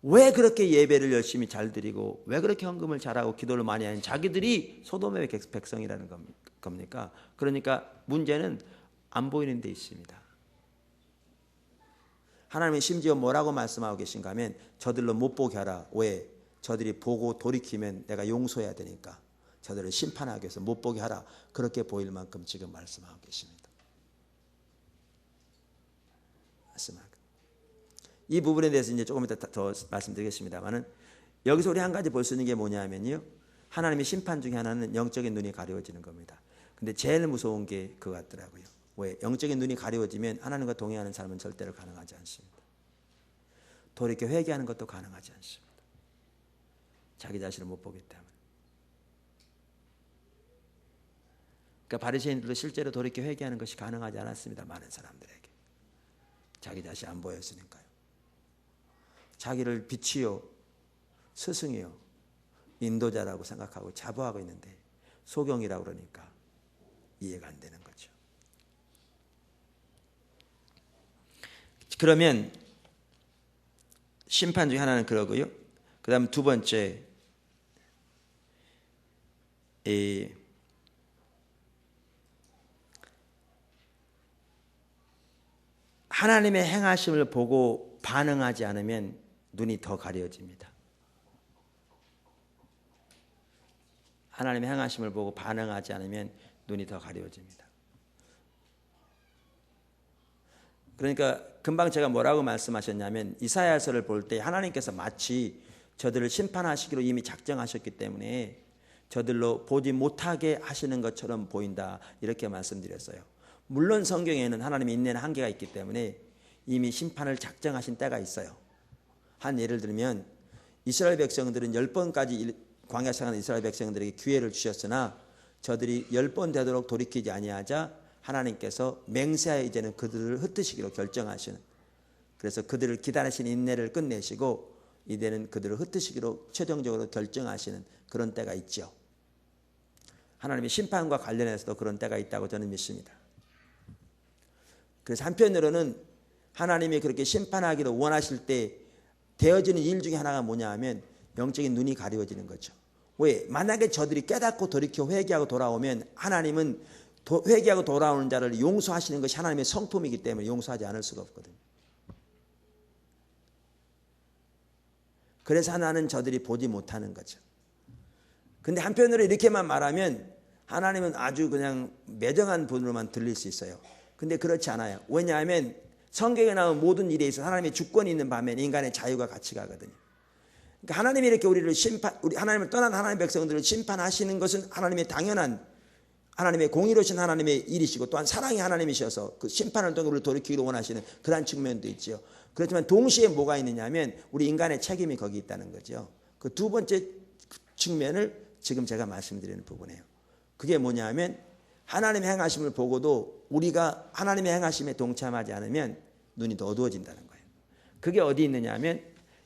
왜 그렇게 예배를 열심히 잘 드리고 왜 그렇게 헌금을 잘하고 기도를 많이 하는 자기들이 소돔의 백성이라는 겁니까? 그러니까 문제는 안 보이는 데 있습니다. 하나님이 심지어 뭐라고 말씀하고 계신가 하면 저들로 못 보게 하라. 왜? 저들이 보고 돌이키면 내가 용서해야 되니까 저들을 심판하기 위해서 못 보게 하라. 그렇게 보일 만큼 지금 말씀하고 계십니다. 이 부분에 대해서 이제 조금 이따 더 말씀드리겠습니다만은 여기서 우리 한 가지 볼 수 있는 게 뭐냐면요, 하나님의 심판 중에 하나는 영적인 눈이 가려워지는 겁니다. 근데 제일 무서운 게 그거 같더라고요. 왜? 영적인 눈이 가려워지면 하나님과 동행하는 삶은 절대로 가능하지 않습니다. 돌이켜 회개하는 것도 가능하지 않습니다. 자기 자신을 못 보기 때문에. 그러니까 바리새인들도 실제로 돌이켜 회개하는 것이 가능하지 않았습니다. 많은 사람들에게. 자기 자신이 안 보였으니까요. 자기를 빛이요 스승이요 인도자라고 생각하고 자부하고 있는데 소경이라고 그러니까 이해가 안 되는 거죠. 그러면 심판 중에 하나는 그러고요. 그 다음 두 번째, 하나님의 행하심을 보고 반응하지 않으면 눈이 더 가려집니다. 하나님의 행하심을 보고 반응하지 않으면 눈이 더 가려집니다. 그러니까 금방 제가 뭐라고 말씀하셨냐면 이사야서를 볼 때 하나님께서 마치 저들을 심판하시기로 이미 작정하셨기 때문에 저들로 보지 못하게 하시는 것처럼 보인다 이렇게 말씀드렸어요. 물론 성경에는 하나님의 인내는 한계가 있기 때문에 이미 심판을 작정하신 때가 있어요. 한 예를 들면 이스라엘 백성들은 10번까지 광야 생활하는 이스라엘 백성들에게 기회를 주셨으나 저들이 10번 되도록 돌이키지 아니하자 하나님께서 맹세하여 이제는 그들을 흩으시기로 결정하시는, 그래서 그들을 기다리신 인내를 끝내시고 이제는 그들을 흩으시기로 최종적으로 결정하시는 그런 때가 있죠. 하나님의 심판과 관련해서도 그런 때가 있다고 저는 믿습니다. 그래서 한편으로는 하나님이 그렇게 심판하기를 원하실 때 되어지는 일 중에 하나가 뭐냐 하면 영적인 눈이 가려워지는 거죠. 왜? 만약에 저들이 깨닫고 돌이켜 회개하고 돌아오면 하나님은 회개하고 돌아오는 자를 용서하시는 것이 하나님의 성품이기 때문에 용서하지 않을 수가 없거든요. 그래서 하나는 저들이 보지 못하는 거죠. 근데 한편으로 이렇게만 말하면 하나님은 아주 그냥 매정한 분으로만 들릴 수 있어요. 근데 그렇지 않아요. 왜냐하면 성경에 나온 모든 일에 있어서 하나님의 주권이 있는 반면 인간의 자유가 같이 가거든요. 그러니까 하나님이 이렇게 우리 하나님을 떠난 하나님의 백성들을 심판하시는 것은 하나님의 당연한, 하나님의 공의로우신 하나님의 일이시고, 또한 사랑의 하나님이셔서 그 심판을 통해 우리를 돌이키기를 원하시는 그러한 측면도 있죠. 그렇지만 동시에 뭐가 있느냐 하면 우리 인간의 책임이 거기 있다는 거죠. 그 두 번째 측면을 지금 제가 말씀드리는 부분이에요. 그게 뭐냐 하면 하나님의 행하심을 보고도 우리가 하나님의 행하심에 동참하지 않으면 눈이 더 어두워진다는 거예요. 그게 어디 있느냐 하면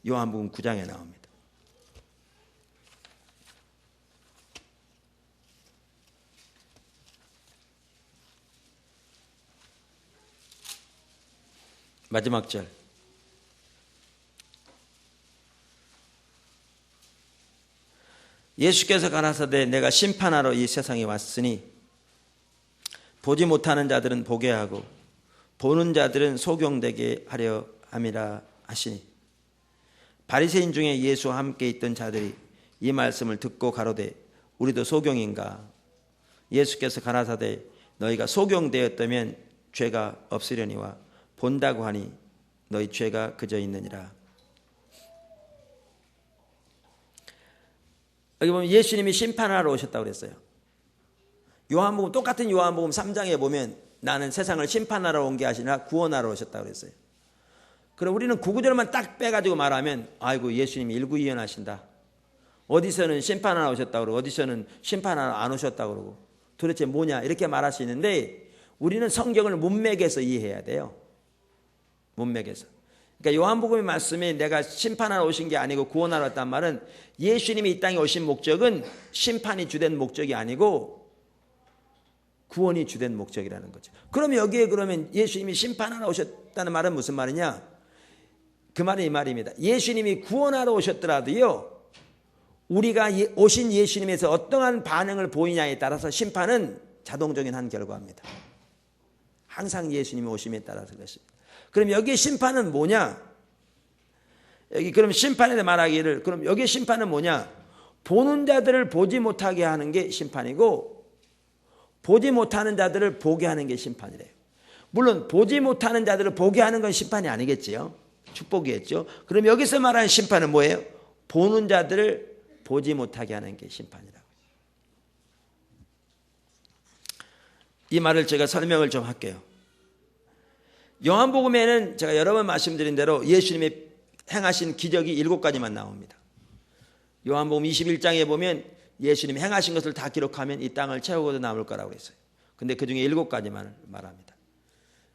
요한복음 9장에 나옵니다. 마지막 절. 예수께서 가라사대 내가 심판하러 이 세상에 왔으니 보지 못하는 자들은 보게 하고 보는 자들은 소경되게 하려 함이라 하시니, 바리새인 중에 예수와 함께 있던 자들이 이 말씀을 듣고 가로되 우리도 소경인가? 예수께서 가라사대 너희가 소경되었다면 죄가 없으려니와 본다고 하니 너희 죄가 그저 있느니라. 여기 보면 예수님이 심판하러 오셨다고 그랬어요. 요한복음, 똑같은 요한복음 3장에 보면 나는 세상을 심판하러 온 게 아니라 구원하러 오셨다고 그랬어요. 그럼 우리는 그 구절만 딱 빼가지고 말하면 아이고 예수님이 일구이연하신다. 어디서는 심판하러 오셨다고 그러고 어디서는 심판하러 안 오셨다고 그러고 도대체 뭐냐 이렇게 말할 수 있는데, 우리는 성경을 문맥에서 이해해야 돼요. 문맥에서. 그러니까 요한복음의 말씀이 내가 심판하러 오신 게 아니고 구원하러 왔단 말은 예수님이 이 땅에 오신 목적은 심판이 주된 목적이 아니고 구원이 주된 목적이라는 거죠. 그럼 여기에 그러면 예수님이 심판하러 오셨다는 말은 무슨 말이냐? 그 말은 이 말입니다. 예수님이 구원하러 오셨더라도요, 우리가 오신 예수님에서 어떠한 반응을 보이냐에 따라서 심판은 자동적인 한 결과입니다. 항상 예수님이 오심에 따라서 그렇습니다. 그럼 여기에 심판은 뭐냐? 여기 그럼 심판에 대해 말하기를, 그럼 여기에 심판은 뭐냐? 보는 자들을 보지 못하게 하는 게 심판이고 보지 못하는 자들을 보게 하는 게 심판이래요. 물론 보지 못하는 자들을 보게 하는 건 심판이 아니겠지요. 축복이겠죠. 그럼 여기서 말하는 심판은 뭐예요? 보는 자들을 보지 못하게 하는 게 심판이라고. 이 말을 제가 설명을 좀 할게요. 요한복음에는 제가 여러 번 말씀드린 대로 예수님이 행하신 기적이 7가지만 나옵니다. 요한복음 21장에 보면 예수님이 행하신 것을 다 기록하면 이 땅을 채우고도 남을 거라고 했어요. 근데 그 중에 7가지만 말합니다.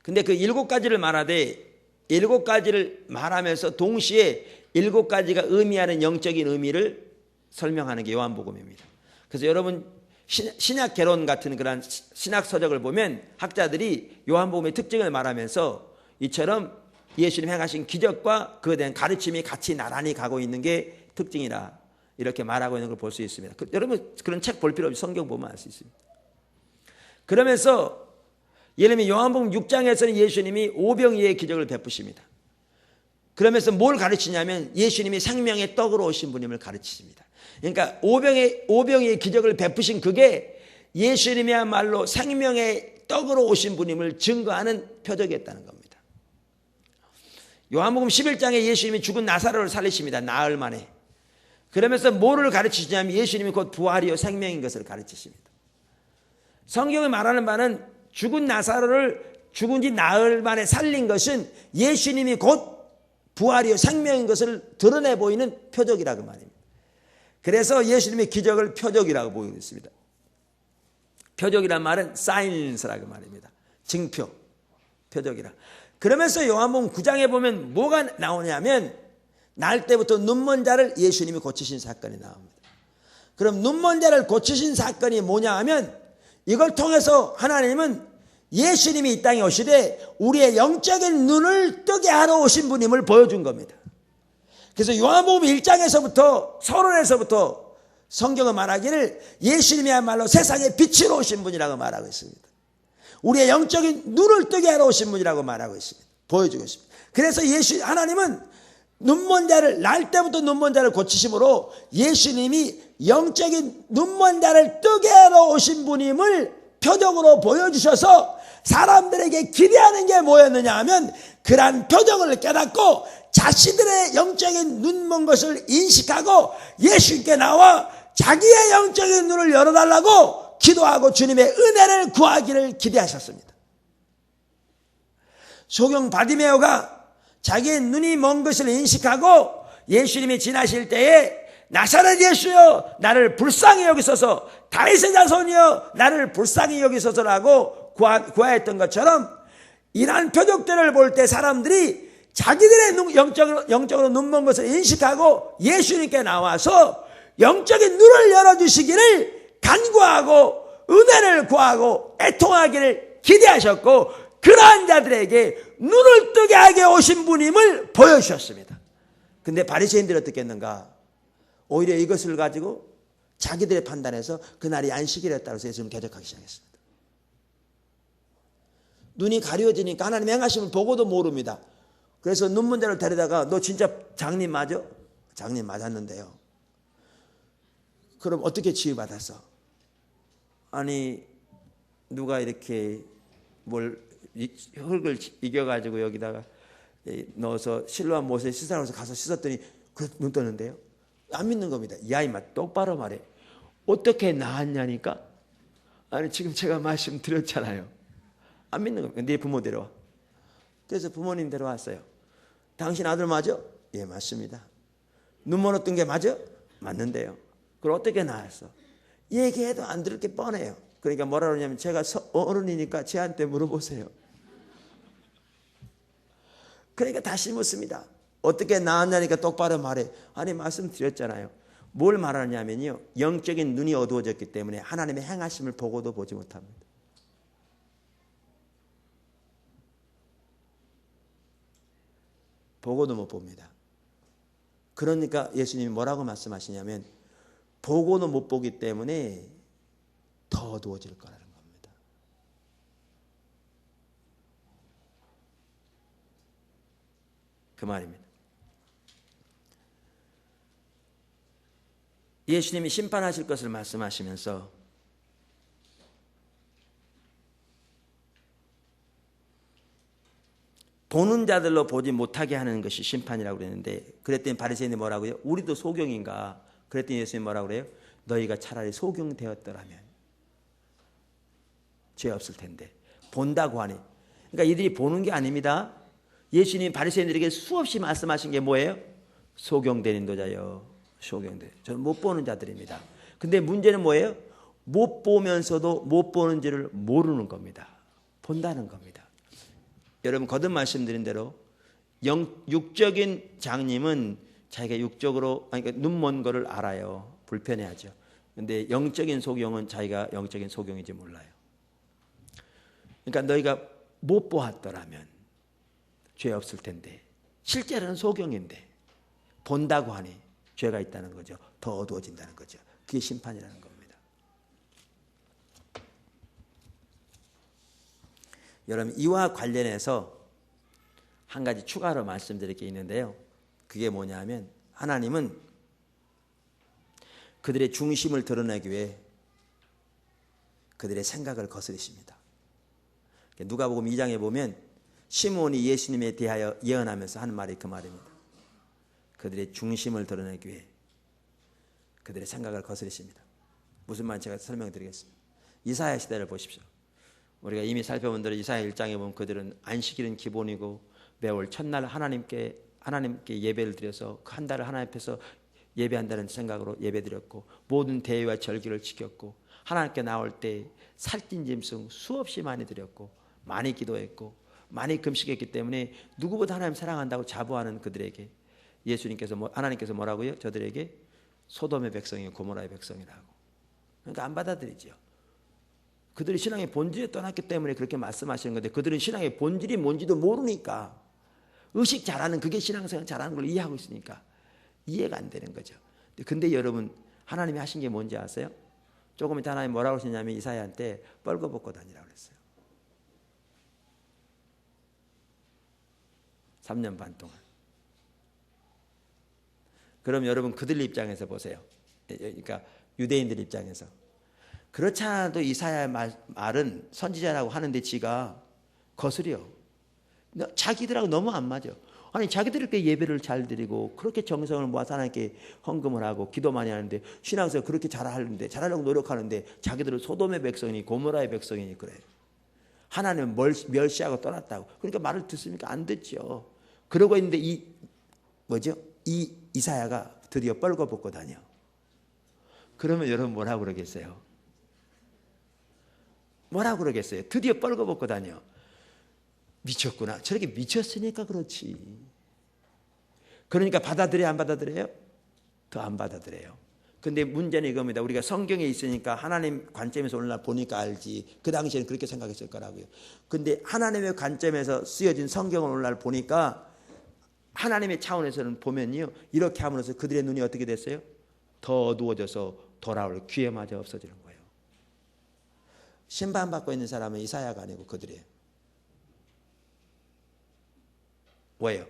근데 그 7가지를 말하되 7가지를 말하면서 동시에 7가지가 의미하는 영적인 의미를 설명하는 게 요한복음입니다. 그래서 여러분 신약 개론 같은 그런 신학 서적을 보면 학자들이 요한복음의 특징을 말하면서 이처럼 예수님 행하신 기적과 그에 대한 가르침이 같이 나란히 가고 있는 게 특징이라 이렇게 말하고 있는 걸 볼 수 있습니다. 여러분 그런 책 볼 필요 없이 성경 보면 알 수 있습니다. 그러면서 예를 들면 요한복음 6장에서는 예수님이 오병이의 기적을 베푸십니다. 그러면서 뭘 가르치냐면 예수님이 생명의 떡으로 오신 분임을 가르치십니다. 그러니까 오병이의 기적을 베푸신 그게 예수님이야말로 생명의 떡으로 오신 분임을 증거하는 표적이었다는 겁니다. 요한복음 11장에 예수님이 죽은 나사로를 살리십니다. 나흘 만에. 그러면서 뭐를 가르치시냐면 예수님이 곧 부활이요 생명인 것을 가르치십니다. 성경이 말하는 바는 죽은 나사로를 죽은 지 나흘 만에 살린 것은 예수님이 곧 부활이요 생명인 것을 드러내 보이는 표적이라고 말입니다. 그래서 예수님의 기적을 표적이라고 보이고 있습니다. 표적이란 말은 사인스라고 말입니다. 증표, 표적이라. 그러면서 요한복음 9장에 보면 뭐가 나오냐면 날 때부터 눈먼 자를 예수님이 고치신 사건이 나옵니다. 그럼 눈먼 자를 고치신 사건이 뭐냐 하면 이걸 통해서 하나님은 예수님이 이 땅에 오시되 우리의 영적인 눈을 뜨게 하러 오신 분임을 보여준 겁니다. 그래서 요한복음 1장에서부터 서론에서부터 성경은 말하기를 예수님이야말로 세상의 빛으로 오신 분이라고 말하고 있습니다. 우리의 영적인 눈을 뜨게 하러 오신 분이라고 말하고 있습니다. 보여주고 있습니다. 그래서 하나님은 눈먼 자를 날 때부터 눈먼 자를 고치심으로 예수님이 영적인 눈먼 자를 뜨게 하러 오신 분임을 표적으로 보여주셔서 사람들에게 기대하는 게 뭐였느냐 하면 그러한 표적을 깨닫고 자신들의 영적인 눈먼 것을 인식하고 예수님께 나와 자기의 영적인 눈을 열어달라고 기도하고 주님의 은혜를 구하기를 기대하셨습니다. 소경 바디메오가 자기의 눈이 먼 것을 인식하고 예수님이 지나실 때에 나사렛 예수여 나를 불쌍히 여기소서, 다윗의 자손이여 나를 불쌍히 여기소서라고 구하였던 것처럼 이러한 표적들을 볼 때 사람들이 자기들의 영적으로 눈먼 것을 인식하고 예수님께 나와서 영적인 눈을 열어주시기를 간구하고 은혜를 구하고 애통하기를 기대하셨고, 그러한 자들에게 눈을 뜨게 하게 오신 분임을 보여주셨습니다. 근데 바리새인들이 어떻게 했는가? 오히려 이것을 가지고 자기들의 판단에서 그날이 안식일이었다고 해서 예수님을 대적하기 시작했습니다. 눈이 가려지니까 하나님의 행하심을 보고도 모릅니다. 그래서 눈먼 자를 데려다가 너 진짜 장님 맞아? 장님 맞았는데요. 그럼 어떻게 치유받았어? 아니 누가 이렇게 흙을 이겨가지고 여기다가 넣어서 실로암 못에 씻으라고 가서 씻었더니 눈 뜨는데요. 안 믿는 겁니다. 이 아이 말 똑바로 말해. 어떻게 나았냐니까? 아니 지금 제가 말씀드렸잖아요. 안 믿는 겁니다. 네 부모 데려와. 그래서 부모님 데려왔어요. 당신 아들 맞아? 예 맞습니다. 눈먼 어떤 게 맞아? 맞는데요. 그럼 어떻게 나았어? 얘기해도 안 들을 게 뻔해요. 그러니까 뭐라 그러냐면 제가 어른이니까 쟤한테 물어보세요. 그러니까 다시 묻습니다. 어떻게 나았냐니까 똑바로 말해. 아니 말씀드렸잖아요. 뭘 말하냐면요, 영적인 눈이 어두워졌기 때문에 하나님의 행하심을 보고도 보지 못합니다. 보고도 못 봅니다. 그러니까 예수님이 뭐라고 말씀하시냐면 보고도 못 보기 때문에 더 어두워질 거라는 겁니다. 그 말입니다. 예수님이 심판하실 것을 말씀하시면서 보는 자들로 보지 못하게 하는 것이 심판이라고 그랬는데, 그랬더니 바리새인이 뭐라고요? 우리도 소경인가? 그랬더니 예수님이 뭐라고 그래요? 너희가 차라리 소경되었더라면 죄 없을 텐데. 본다고 하니, 그러니까 이들이 보는 게 아닙니다. 예수님이 바리새인들에게 수없이 말씀하신 게 뭐예요? 소경된 인도자여, 소경된. 저는 못 보는 자들입니다. 근데 문제는 뭐예요? 못 보면서도 못 보는 줄을 모르는 겁니다. 본다는 겁니다. 여러분 거듭 말씀드린 대로 육적인 장님은 자기가 육적으로, 그러니까 눈먼 거를 알아요. 불편해하죠. 근데 영적인 소경은 자기가 영적인 소경인지 몰라요. 그러니까 너희가 못 보았더라면 죄 없을 텐데, 실제로는 소경인데 본다고 하니 죄가 있다는 거죠. 더 어두워진다는 거죠. 그게 심판이라는 겁니다. 여러분 이와 관련해서 한 가지 추가로 말씀드릴 게 있는데요. 그게 뭐냐면 하나님은 그들의 중심을 드러내기 위해 그들의 생각을 거스리십니다. 누가복음 2장에 보면 시몬이 예수님에 대하여 예언하면서 하는 말이 그 말입니다. 그들의 중심을 드러내기 위해 그들의 생각을 거스리십니다. 무슨 말인지 제가 설명드리겠습니다. 이사야 시대를 보십시오. 우리가 이미 살펴본 대로 이사야 1장에 보면 그들은 안식일은 기본이고 매월 첫날 하나님께 예배를 드려서 그 한 달을 하나님 앞에서 예배한다는 생각으로 예배드렸고, 모든 대회와 절기를 지켰고, 하나님께 나올 때 살찐 짐승 수없이 많이 드렸고, 많이 기도했고, 많이 금식했기 때문에 누구보다 하나님 사랑한다고 자부하는 그들에게 하나님께서 뭐라고요? 저들에게 소돔의 백성이 고모라의 백성이라고. 그러니까 안 받아들이죠. 그들이 신앙의 본질에 떠났기 때문에 그렇게 말씀하시는 건데, 그들은 신앙의 본질이 뭔지도 모르니까, 의식 잘하는, 그게 신앙생활 잘하는 걸 이해하고 있으니까 이해가 안 되는 거죠. 근데 여러분 하나님이 하신 게 뭔지 아세요? 조금 이따 하나님 뭐라고 하시냐면 이사야한테 뻘거벗고 다니라고 그랬어요. 3년 반 동안. 그럼 여러분 그들 입장에서 보세요. 그러니까 유대인들 입장에서. 그렇지 않아도 이사야의 말은 선지자라고 하는데 지가 거스려. 자기들하고 너무 안 맞아. 아니 자기들이 그렇게 예배를 잘 드리고 그렇게 정성을 모아서 하나님께 헌금을 하고 기도 많이 하는데 신앙생활 그렇게 잘하려고 노력하는데 자기들은 소돔의 백성이니 고모라의 백성이니 그래. 하나님은 멸시하고 떠났다고. 그러니까 말을 듣습니까? 안 듣죠. 그러고 있는데 이 이사야가 드디어 뻘거벗고 다녀. 그러면 여러분 뭐라고 그러겠어요? 뭐라고 그러겠어요? 드디어 뻘거벗고 다녀. 미쳤구나. 저렇게 미쳤으니까 그렇지. 그러니까 받아들여요? 안 받아들여요? 더 안 받아들여요. 근데 문제는 이겁니다. 우리가 성경에 있으니까 하나님 관점에서 오늘날 보니까 알지. 그 당시에는 그렇게 생각했을 거라고요. 근데 하나님의 관점에서 쓰여진 성경을 오늘날 보니까 하나님의 차원에서는 보면요. 이렇게 함으로써 그들의 눈이 어떻게 됐어요? 더 어두워져서 돌아올 기회마저 없어지는 거예요. 심판받고 있는 사람은 이사야가 아니고 그들이에요. 왜요?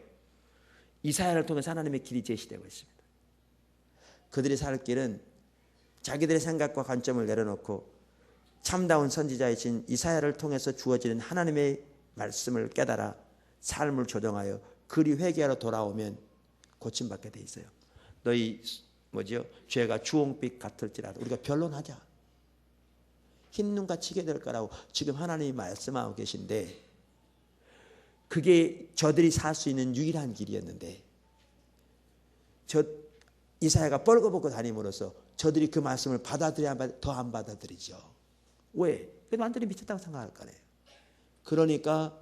이사야를 통해서 하나님의 길이 제시되고 있습니다. 그들이 살 길은 자기들의 생각과 관점을 내려놓고 참다운 선지자이신 이사야를 통해서 주어지는 하나님의 말씀을 깨달아 삶을 조정하여 그리 회개하러 돌아오면 고침받게 돼 있어요. 너희 죄가 주홍빛 같을지라도 우리가 변론하자. 흰 눈과 치게 될 거라고 지금 하나님이 말씀하고 계신데 그게 저들이 살 수 있는 유일한 길이었는데 이사야가 뻘거벗고 다님으로써 저들이 그 말씀을 받아들여야 더 안 받아들이죠. 왜? 완전히 미쳤다고 생각할 거네요. 그러니까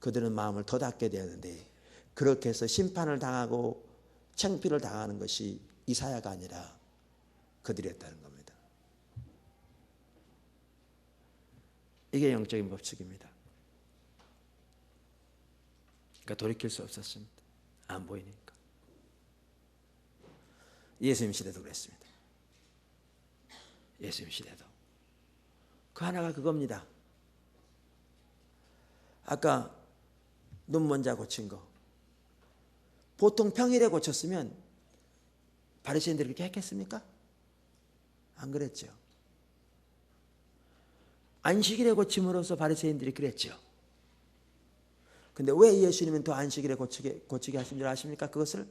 그들은 마음을 더 닫게 되었는데 그렇게 해서 심판을 당하고 창피를 당하는 것이 이사야가 아니라 그들이었다는 겁니다. 이게 영적인 법칙입니다. 그러니까 돌이킬 수 없었습니다. 안 보이니까. 예수님 시대도 그랬습니다. 예수님 시대도. 그 하나가 그겁니다. 아까 눈먼 자 고친 거. 보통 평일에 고쳤으면 바리새인들이 그렇게 했겠습니까? 안 그랬죠. 안식일에 고침으로써 바리새인들이 그랬죠. 근데 왜 예수님은 또 안식일에 고치게 하신 줄 아십니까? 그것을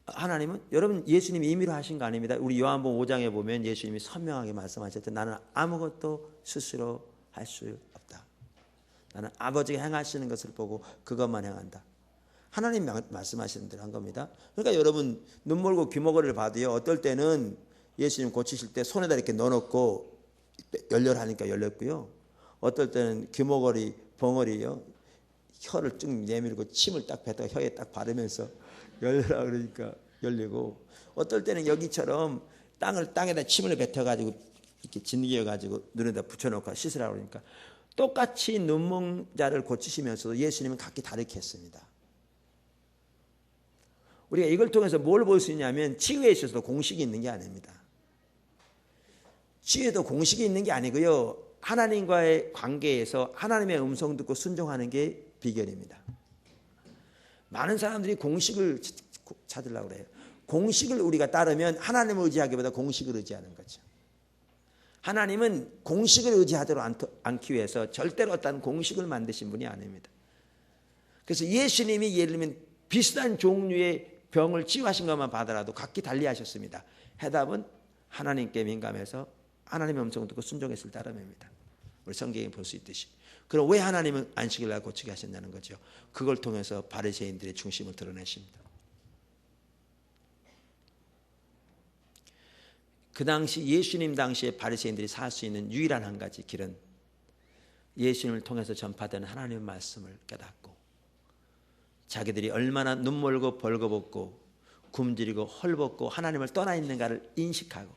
하나님은 여러분 예수님이 임의로 하신 거 아닙니다. 우리 요한복음 5장에 보면 예수님이 선명하게 말씀하셨죠. 나는 아무것도 스스로 할 수 없다. 나는 아버지가 행하시는 것을 보고 그것만 행한다. 하나님 말씀하시는 대로 한 겁니다. 그러니까 여러분 눈멀고 귀머거리를 봐도요. 어떨 때는 예수님 고치실 때 손에다 이렇게 넣어놓고 열렬하니까 열렸고요. 어떨 때는 귀머거리 벙어리요. 혀를 쭉 내밀고 침을 딱 뱉다가 혀에 딱 바르면서 열려라 그러니까 열리고 어떨 때는 여기처럼 땅에다 침을 뱉어가지고 이렇게 진기어가지고 눈에다 붙여놓고 씻으라고 그러니까 똑같이 눈먼 자를 고치시면서도 예수님은 각기 다르게 했습니다. 우리가 이걸 통해서 뭘 볼 수 있냐면 치유에 있어서도 공식이 있는 게 아닙니다. 치유에도 공식이 있는 게 아니고요. 하나님과의 관계에서 하나님의 음성 듣고 순종하는 게 비결입니다. 많은 사람들이 공식을 찾으려고 그래요. 공식을 우리가 따르면 하나님을 의지하기보다 공식을 의지하는 거죠. 하나님은 공식을 의지하지 않기 위해서 절대로 어떤 공식을 만드신 분이 아닙니다. 그래서 예수님이 예를 들면 비슷한 종류의 병을 치유하신 것만 봐더라도 각기 달리 하셨습니다. 해답은 하나님께 민감해서 하나님의 음성을 듣고 순종했을 따름입니다. 우리 성경에 볼 수 있듯이. 그럼 왜 하나님은 안식일 날 고치게 하셨냐는 거죠. 그걸 통해서 바리새인들의 중심을 드러내십니다. 그 당시 예수님 당시에 바리새인들이 살 수 있는 유일한 한 가지 길은 예수님을 통해서 전파되는 하나님의 말씀을 깨닫고 자기들이 얼마나 눈멀고 벌거벗고 굶주리고 헐벗고 하나님을 떠나 있는가를 인식하고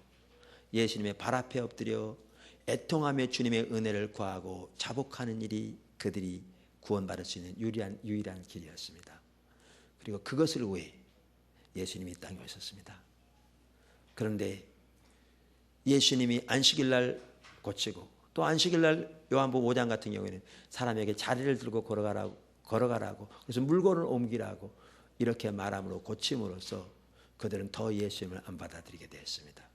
예수님의 발 앞에 엎드려 애통하며 주님의 은혜를 구하고 자복하는 일이 그들이 구원받을 수 있는 유일한 길이었습니다. 그리고 그것을 위해 예수님이 이 땅에 오셨습니다. 그런데 예수님이 안식일날 고치고 또 안식일날 요한복음 5장 같은 경우에는 사람에게 자리를 들고 걸어가라고 그래서 물건을 옮기라고 이렇게 말함으로 고침으로써 그들은 더 예수님을 안 받아들이게 되었습니다.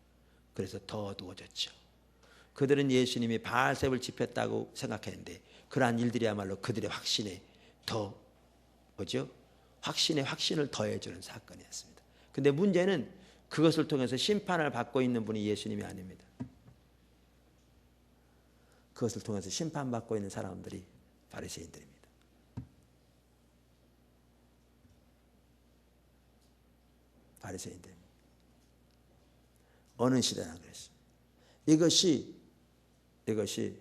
그래서 더 어두워졌죠. 그들은 예수님이 바알셉을 집했다고 생각했는데 그러한 일들이야말로 그들의 확신에 더 뭐죠? 확신을 더해주는 사건이었습니다. 근데 문제는 그것을 통해서 심판을 받고 있는 분이 예수님이 아닙니다. 그것을 통해서 심판받고 있는 사람들이 바리새인들입니다. 바리새인들입니다. 어느 시대나 그랬습니다. 이것이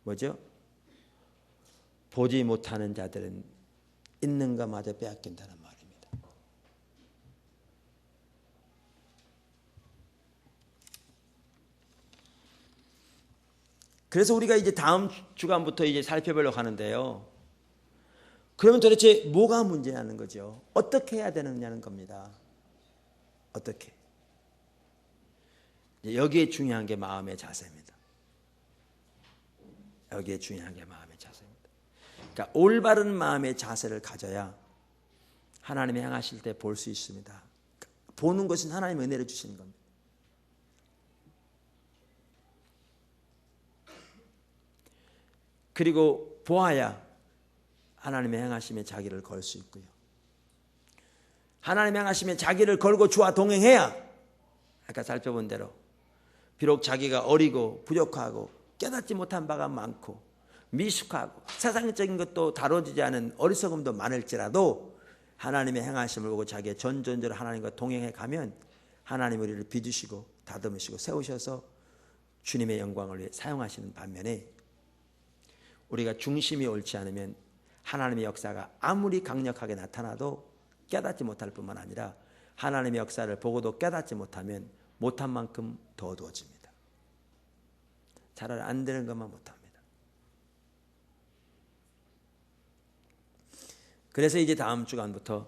뭐죠? 보지 못하는 자들은 있는 것마저 빼앗긴다는 말입니다. 그래서 우리가 이제 다음 주간부터 이제 살펴보려고 하는데요. 그러면 도대체 뭐가 문제냐는 거죠. 어떻게 해야 되느냐는 겁니다. 어떻게? 여기에 중요한 게 마음의 자세입니다. 여기에 중요한 게 마음의 자세입니다. 그러니까 올바른 마음의 자세를 가져야 하나님이 향하실 때 볼 수 있습니다. 보는 것은 하나님의 은혜를 주시는 겁니다. 그리고 보아야 하나님의 행하심에 자기를 걸 수 있고요. 하나님의 행하심에 자기를 걸고 주와 동행해야 아까 살펴본 대로 비록 자기가 어리고 부족하고 깨닫지 못한 바가 많고 미숙하고 세상적인 것도 다뤄지지 않은 어리석음도 많을지라도 하나님의 행하심을 보고 자기의 전전적으로 하나님과 동행해 가면 하나님 우리를 빚으시고 다듬으시고 세우셔서 주님의 영광을 위해 사용하시는 반면에 우리가 중심이 옳지 않으면 하나님의 역사가 아무리 강력하게 나타나도 깨닫지 못할 뿐만 아니라 하나님의 역사를 보고도 깨닫지 못하면 못한 만큼 더 어두워집니다. 차라리 안 되는 것만 못합니다. 그래서 이제 다음 주간부터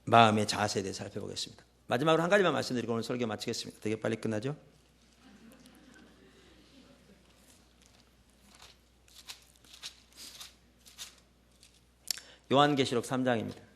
마음의 자세에 대해 살펴보겠습니다. 마지막으로 한 가지만 말씀드리고 오늘 설교 마치겠습니다. 되게 빨리 끝나죠? 요한계시록 3장입니다.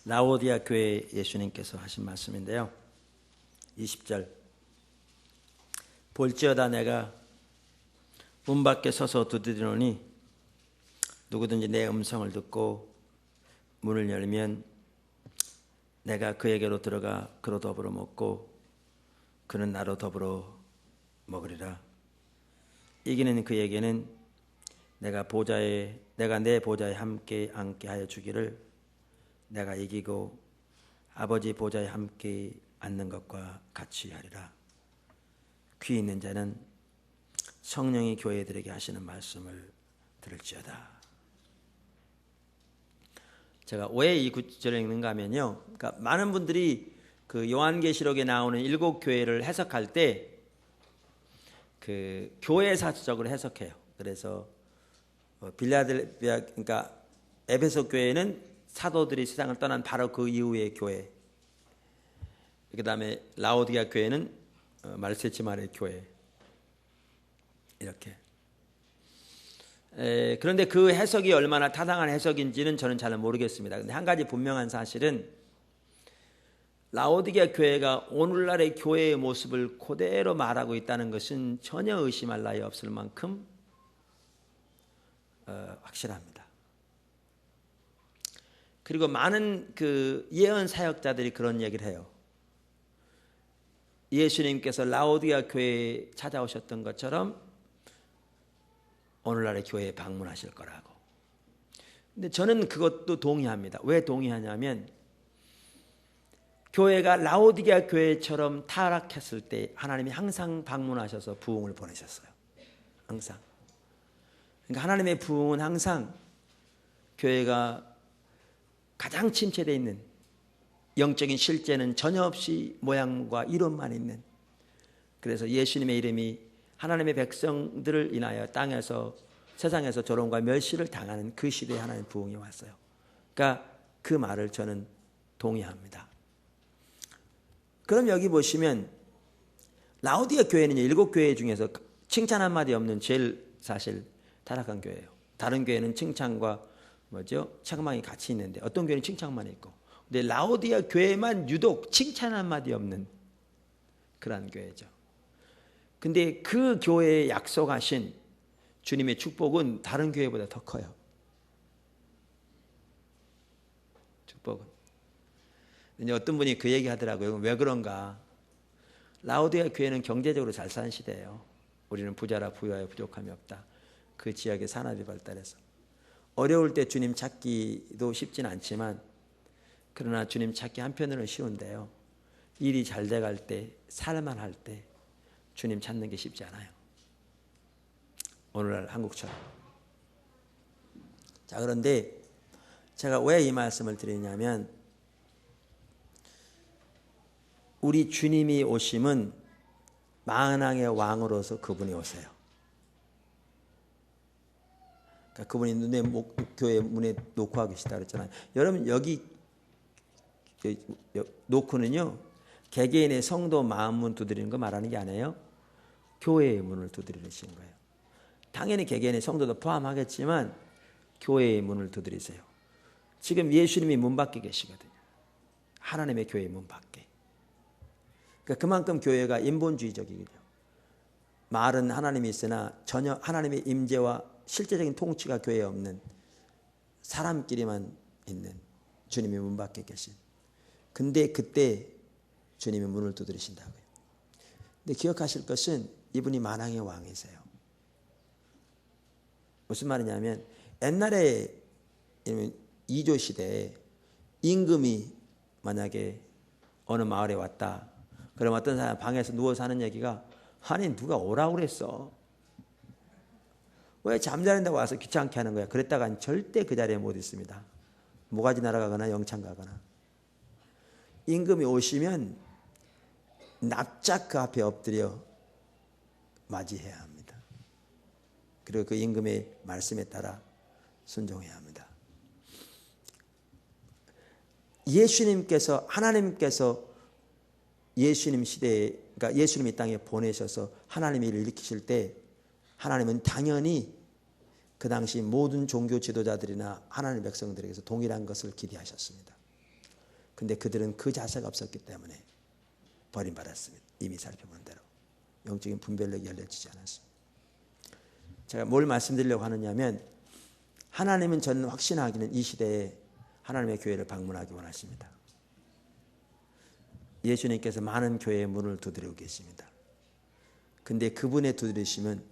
라오디아 교회 예수님께서 하신 말씀인데요. 20절 볼지어다 내가 문 밖에 서서 두드리노니 누구든지 내 음성을 듣고 문을 열면 내가 그에게로 들어가 그로 더불어 먹고 그는 나로 더불어 먹으리라. 이기는 그에게는 내가 내 보좌에 함께 앉게 하여 주기를 내가 이기고 아버지 보좌에 함께 앉는 것과 같이 하리라. 귀 있는 자는 성령이 교회들에게 하시는 말씀을 들을지어다. 제가 왜 이 구절을 읽는가 하면요. 그러니까 많은 분들이 그 요한계시록에 나오는 7 교회를 해석할 때 그 교회 사적으로 해석해요. 그래서 빌라델피아 그러니까 에베소 교회는 사도들이 세상을 떠난 바로 그 이후의 교회. 그 다음에 라오디아 교회는 말세치말의 교회. 이렇게. 그런데 그 해석이 얼마나 타당한 해석인지는 저는 잘 모르겠습니다. 근데 한 가지 분명한 사실은 라오디아 교회가 오늘날의 교회의 모습을 그대로 말하고 있다는 것은 전혀 의심할 나위 없을 만큼 확실합니다. 그리고 많은 그 예언 사역자들이 그런 얘기를 해요. 예수님께서 라오디아 교회에 찾아오셨던 것처럼 오늘날의 교회에 방문하실 거라고. 근데 저는 그것도 동의합니다. 왜 동의하냐면 교회가 라오디아 교회처럼 타락했을 때 하나님이 항상 방문하셔서 부흥을 보내셨어요. 항상. 그러니까 하나님의 부흥은 항상 교회가 가장 침체되어 있는 영적인 실제는 전혀 없이 모양과 이론만 있는 그래서 예수님의 이름이 하나님의 백성들을 인하여 땅에서 세상에서 조롱과 멸시를 당하는 그 시대에 하나님 부흥이 왔어요. 그러니까 그 말을 저는 동의합니다. 그럼 여기 보시면 라오디아 교회는요, 7교회 중에서 칭찬 한마디 없는 제일 사실 타락한 교회예요. 다른 교회는 칭찬과 책망이 같이 있는데 어떤 교회는 칭찬만 있고, 근데 라오디아 교회만 유독 칭찬 한마디 없는 그런 교회죠. 근데 그 교회에 약속하신 주님의 축복은 다른 교회보다 더 커요. 축복은. 이제 어떤 분이 그 얘기 하더라고요. 왜 그런가? 라오디아 교회는 경제적으로 잘 사는 시대예요. 우리는 부자라 부유하여 부족함이 없다. 그 지역의 산업이 발달해서 어려울 때 주님 찾기도 쉽진 않지만, 그러나 주님 찾기 한편으로는 쉬운데요, 일이 잘 돼갈 때, 살만할 때 주님 찾는 게 쉽지 않아요. 오늘날 한국처럼. 자, 그런데 제가 왜 이 말씀을 드리냐면, 우리 주님이 오심은 만왕의 왕으로서 그분이 오세요. 그러니까 그분이 교회 문에 놓고 하고 계시다 그랬잖아요. 여러분, 여기 놓고는요, 개개인의 성도 마음문 두드리는 거 말하는 게 아니에요. 교회의 문을 두드리시는 거예요. 당연히 개개인의 성도도 포함하겠지만 교회의 문을 두드리세요. 지금 예수님이 문 밖에 계시거든요. 하나님의 교회의 문 밖에. 그러니까 그만큼 교회가 인본주의적이거든요. 말은 하나님이 있으나 전혀 하나님의 임재와 실제적인 통치가 교회에 없는, 사람끼리만 있는 주님이 문 밖에 계신. 근데 그때 주님이 문을 두드리신다고요. 근데 기억하실 것은 이분이 만왕의 왕이세요. 무슨 말이냐면, 옛날에 2조 시대에 임금이 만약에 어느 마을에 왔다. 그럼 어떤 사람 방에서 누워서 하는 얘기가, 아니 누가 오라고 그랬어? 왜 잠자는데 와서 귀찮게 하는 거야? 그랬다간 절대 그 자리에 못 있습니다. 모가지 날아가거나 영창 가거나. 임금이 오시면 납작 그 앞에 엎드려 맞이해야 합니다. 그리고 그 임금의 말씀에 따라 순종해야 합니다. 예수님께서, 하나님께서 예수님 시대에, 그러니까 예수님 이 땅에 보내셔서 하나님의 일을 일으키실 때, 하나님은 당연히 그 당시 모든 종교 지도자들이나 하나님의 백성들에게서 동일한 것을 기대하셨습니다. 근데 그들은 그 자세가 없었기 때문에 버림받았습니다. 이미 살펴본 대로 영적인 분별력이 열려지지 않았습니다. 제가 뭘 말씀드리려고 하느냐면, 하나님은 저는 확신하기는 이 시대에 하나님의 교회를 방문하기 원하십니다. 예수님께서 많은 교회의 문을 두드리고 계십니다. 근데 그분의 두드리심은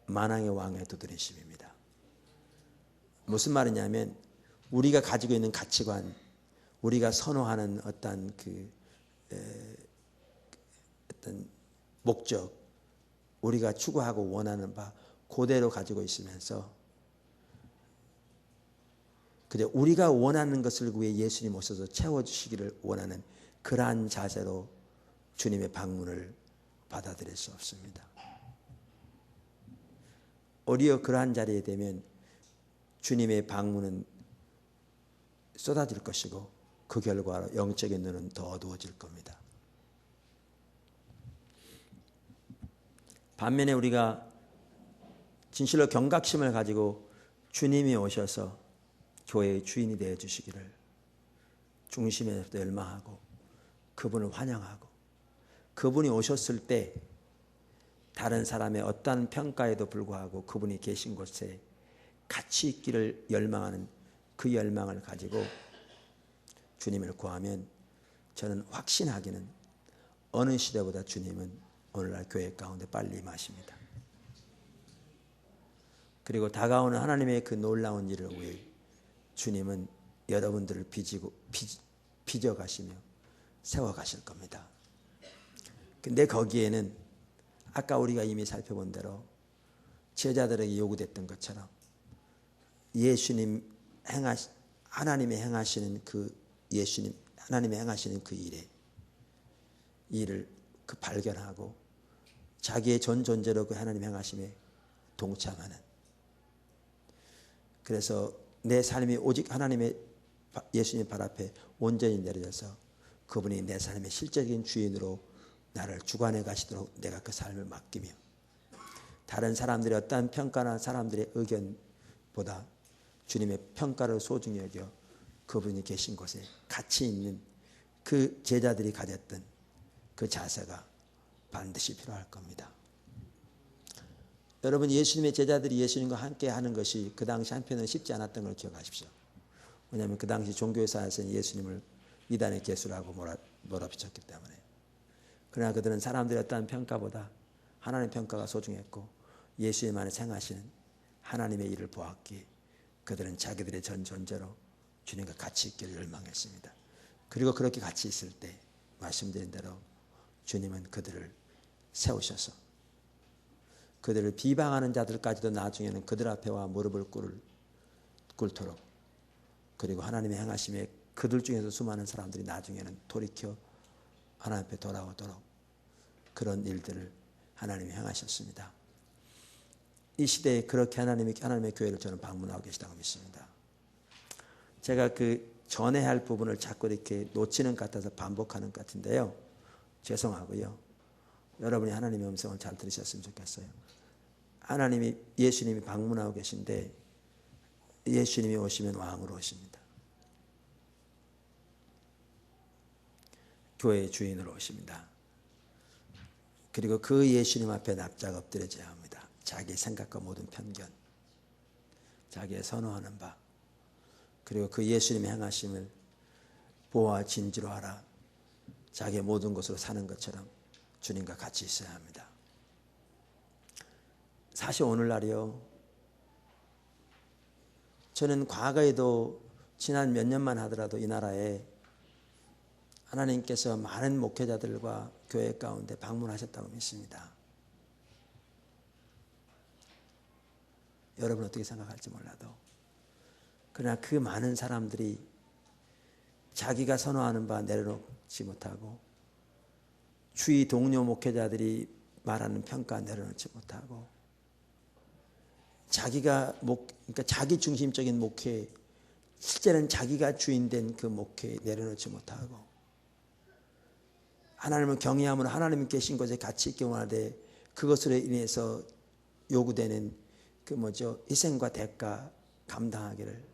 만왕의 왕의 두드리심입니다. 무슨 말이냐면, 우리가 가지고 있는 가치관, 우리가 선호하는 어떤 어떤 목적, 우리가 추구하고 원하는 바 그대로 가지고 있으면서, 그저 우리가 원하는 것을 위해 예수님 오셔서 채워주시기를 원하는 그러한 자세로 주님의 방문을 받아들일 수 없습니다. 오히려 그러한 자리에 되면 주님의 방문은 쏟아질 것이고, 그 결과로 영적인 눈은 더 어두워질 겁니다. 반면에 우리가 진실로 경각심을 가지고 주님이 오셔서 교회의 주인이 되어 주시기를 중심에 열망하고 그분을 환영하고, 그분이 오셨을 때 다른 사람의 어떠한 평가에도 불구하고 그분이 계신 곳에 같이 있기를 열망하는 그 열망을 가지고 주님을 구하면, 저는 확신하기는 어느 시대보다 주님은 오늘날 교회 가운데 빨리 임하십니다. 그리고 다가오는 하나님의 그 놀라운 일을 위해 주님은 여러분들을 빚어가시며 세워가실 겁니다. 근데 거기에는 아까 우리가 이미 살펴본 대로 제자들에게 요구됐던 것처럼 하나님이 행하시는 그 일을 그 발견하고 자기의 전 존재로 그 하나님 행하심에 동참하는, 그래서 내 삶이 오직 하나님의 예수님 발 앞에 온전히 내려져서 그분이 내 삶의 실제적인 주인으로 나를 주관해 가시도록 내가 그 삶을 맡기며 다른 사람들의 어떠한 평가나 사람들의 의견보다 주님의 평가를 소중히 여겨 그분이 계신 곳에 같이 있는 그 제자들이 가졌던 그 자세가 반드시 필요할 겁니다. 여러분, 예수님의 제자들이 예수님과 함께 하는 것이 그 당시 한편은 쉽지 않았던 걸 기억하십시오. 왜냐하면 그 당시 종교사에서는 예수님을 이단의 개수라고 몰아붙였기 때문에. 그러나 그들은 사람들의 어떠한 평가보다 하나님의 평가가 소중했고 예수님 안에 생하시는 하나님의 일을 보았기에 그들은 자기들의 전 존재로 주님과 같이 있기를 열망했습니다. 그리고 그렇게 같이 있을 때 말씀드린 대로 주님은 그들을 세우셔서 그들을 비방하는 자들까지도 나중에는 그들 앞에 와 무릎을 꿇도록, 그리고 하나님의 행하심에 그들 중에서 수많은 사람들이 나중에는 돌이켜 하나님 앞에 돌아오도록 그런 일들을 하나님이 행하셨습니다. 이 시대에 그렇게 하나님의 교회를 저는 방문하고 계시다고 믿습니다. 제가 그 전해야 할 부분을 자꾸 이렇게 놓치는 것 같아서 반복하는 것 같은데요. 죄송하고요. 여러분이 하나님의 음성을 잘 들으셨으면 좋겠어요. 예수님이 방문하고 계신데 예수님이 오시면 왕으로 오십니다. 교회의 주인으로 오십니다. 그리고 그 예수님 앞에 납작 엎드려져야 합니다. 자기의 생각과 모든 편견, 자기의 선호하는 바, 그리고 그 예수님의 행하심을 보아 진지로 하라. 자기의 모든 것으로 사는 것처럼 주님과 같이 있어야 합니다. 사실 오늘날이요, 저는 과거에도 지난 몇 년만 하더라도 이 나라에 하나님께서 많은 목회자들과 교회 가운데 방문하셨다고 믿습니다. 여러분 어떻게 생각할지 몰라도, 그러나 그 많은 사람들이 자기가 선호하는 바 내려놓지 못하고 주위 동료 목회자들이 말하는 평가 내려놓지 못하고 그러니까 자기 중심적인 목회, 실제는 자기가 주인된 그 목회에 내려놓지 못하고 하나님을 경외함으로 하나님 계신 곳에 같이 있기 원하되 그것으로 인해서 요구되는 희생과 대가 감당하기를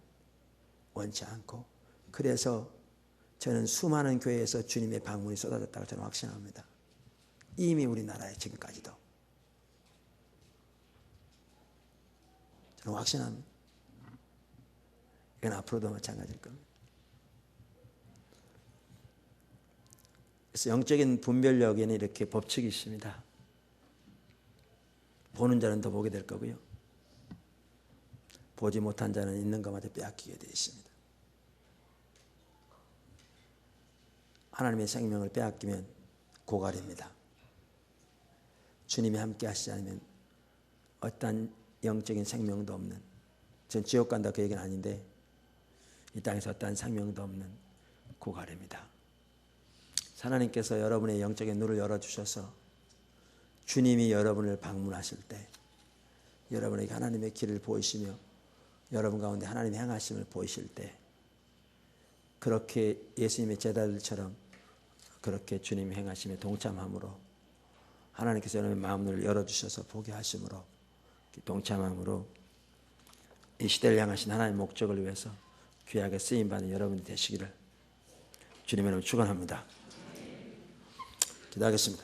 원치 않고, 그래서 저는 수많은 교회에서 주님의 방문이 쏟아졌다고 저는 확신합니다. 이미 우리나라에 지금까지도 저는 확신합니다. 이건 앞으로도 마찬가지일 겁니다. 그래서 영적인 분별력에는 이렇게 법칙이 있습니다. 보는 자는 더 보게 될 거고요, 보지 못한 자는 있는 것마저 빼앗기게 되어 있습니다. 하나님의 생명을 빼앗기면 고갈입니다. 주님이 함께 하시지 않으면 어떠한 영적인 생명도 없는, 전 지옥 간다 그 얘기는 아닌데 이 땅에서 어떠한 생명도 없는 고갈입니다. 하나님께서 여러분의 영적인 눈을 열어주셔서 주님이 여러분을 방문하실 때 여러분에게 하나님의 길을 보이시며 여러분 가운데 하나님의 행하심을 보이실 때 그렇게 예수님의 제자들처럼 그렇게 주님의 행하심에 동참함으로 하나님께서 여러분의 마음을 열어주셔서 보게 하심으로 동참함으로 이 시대를 향하신 하나님의 목적을 위해서 귀하게 쓰임받는 여러분이 되시기를 주님의 이름으로 축원합니다. 기도하겠습니다.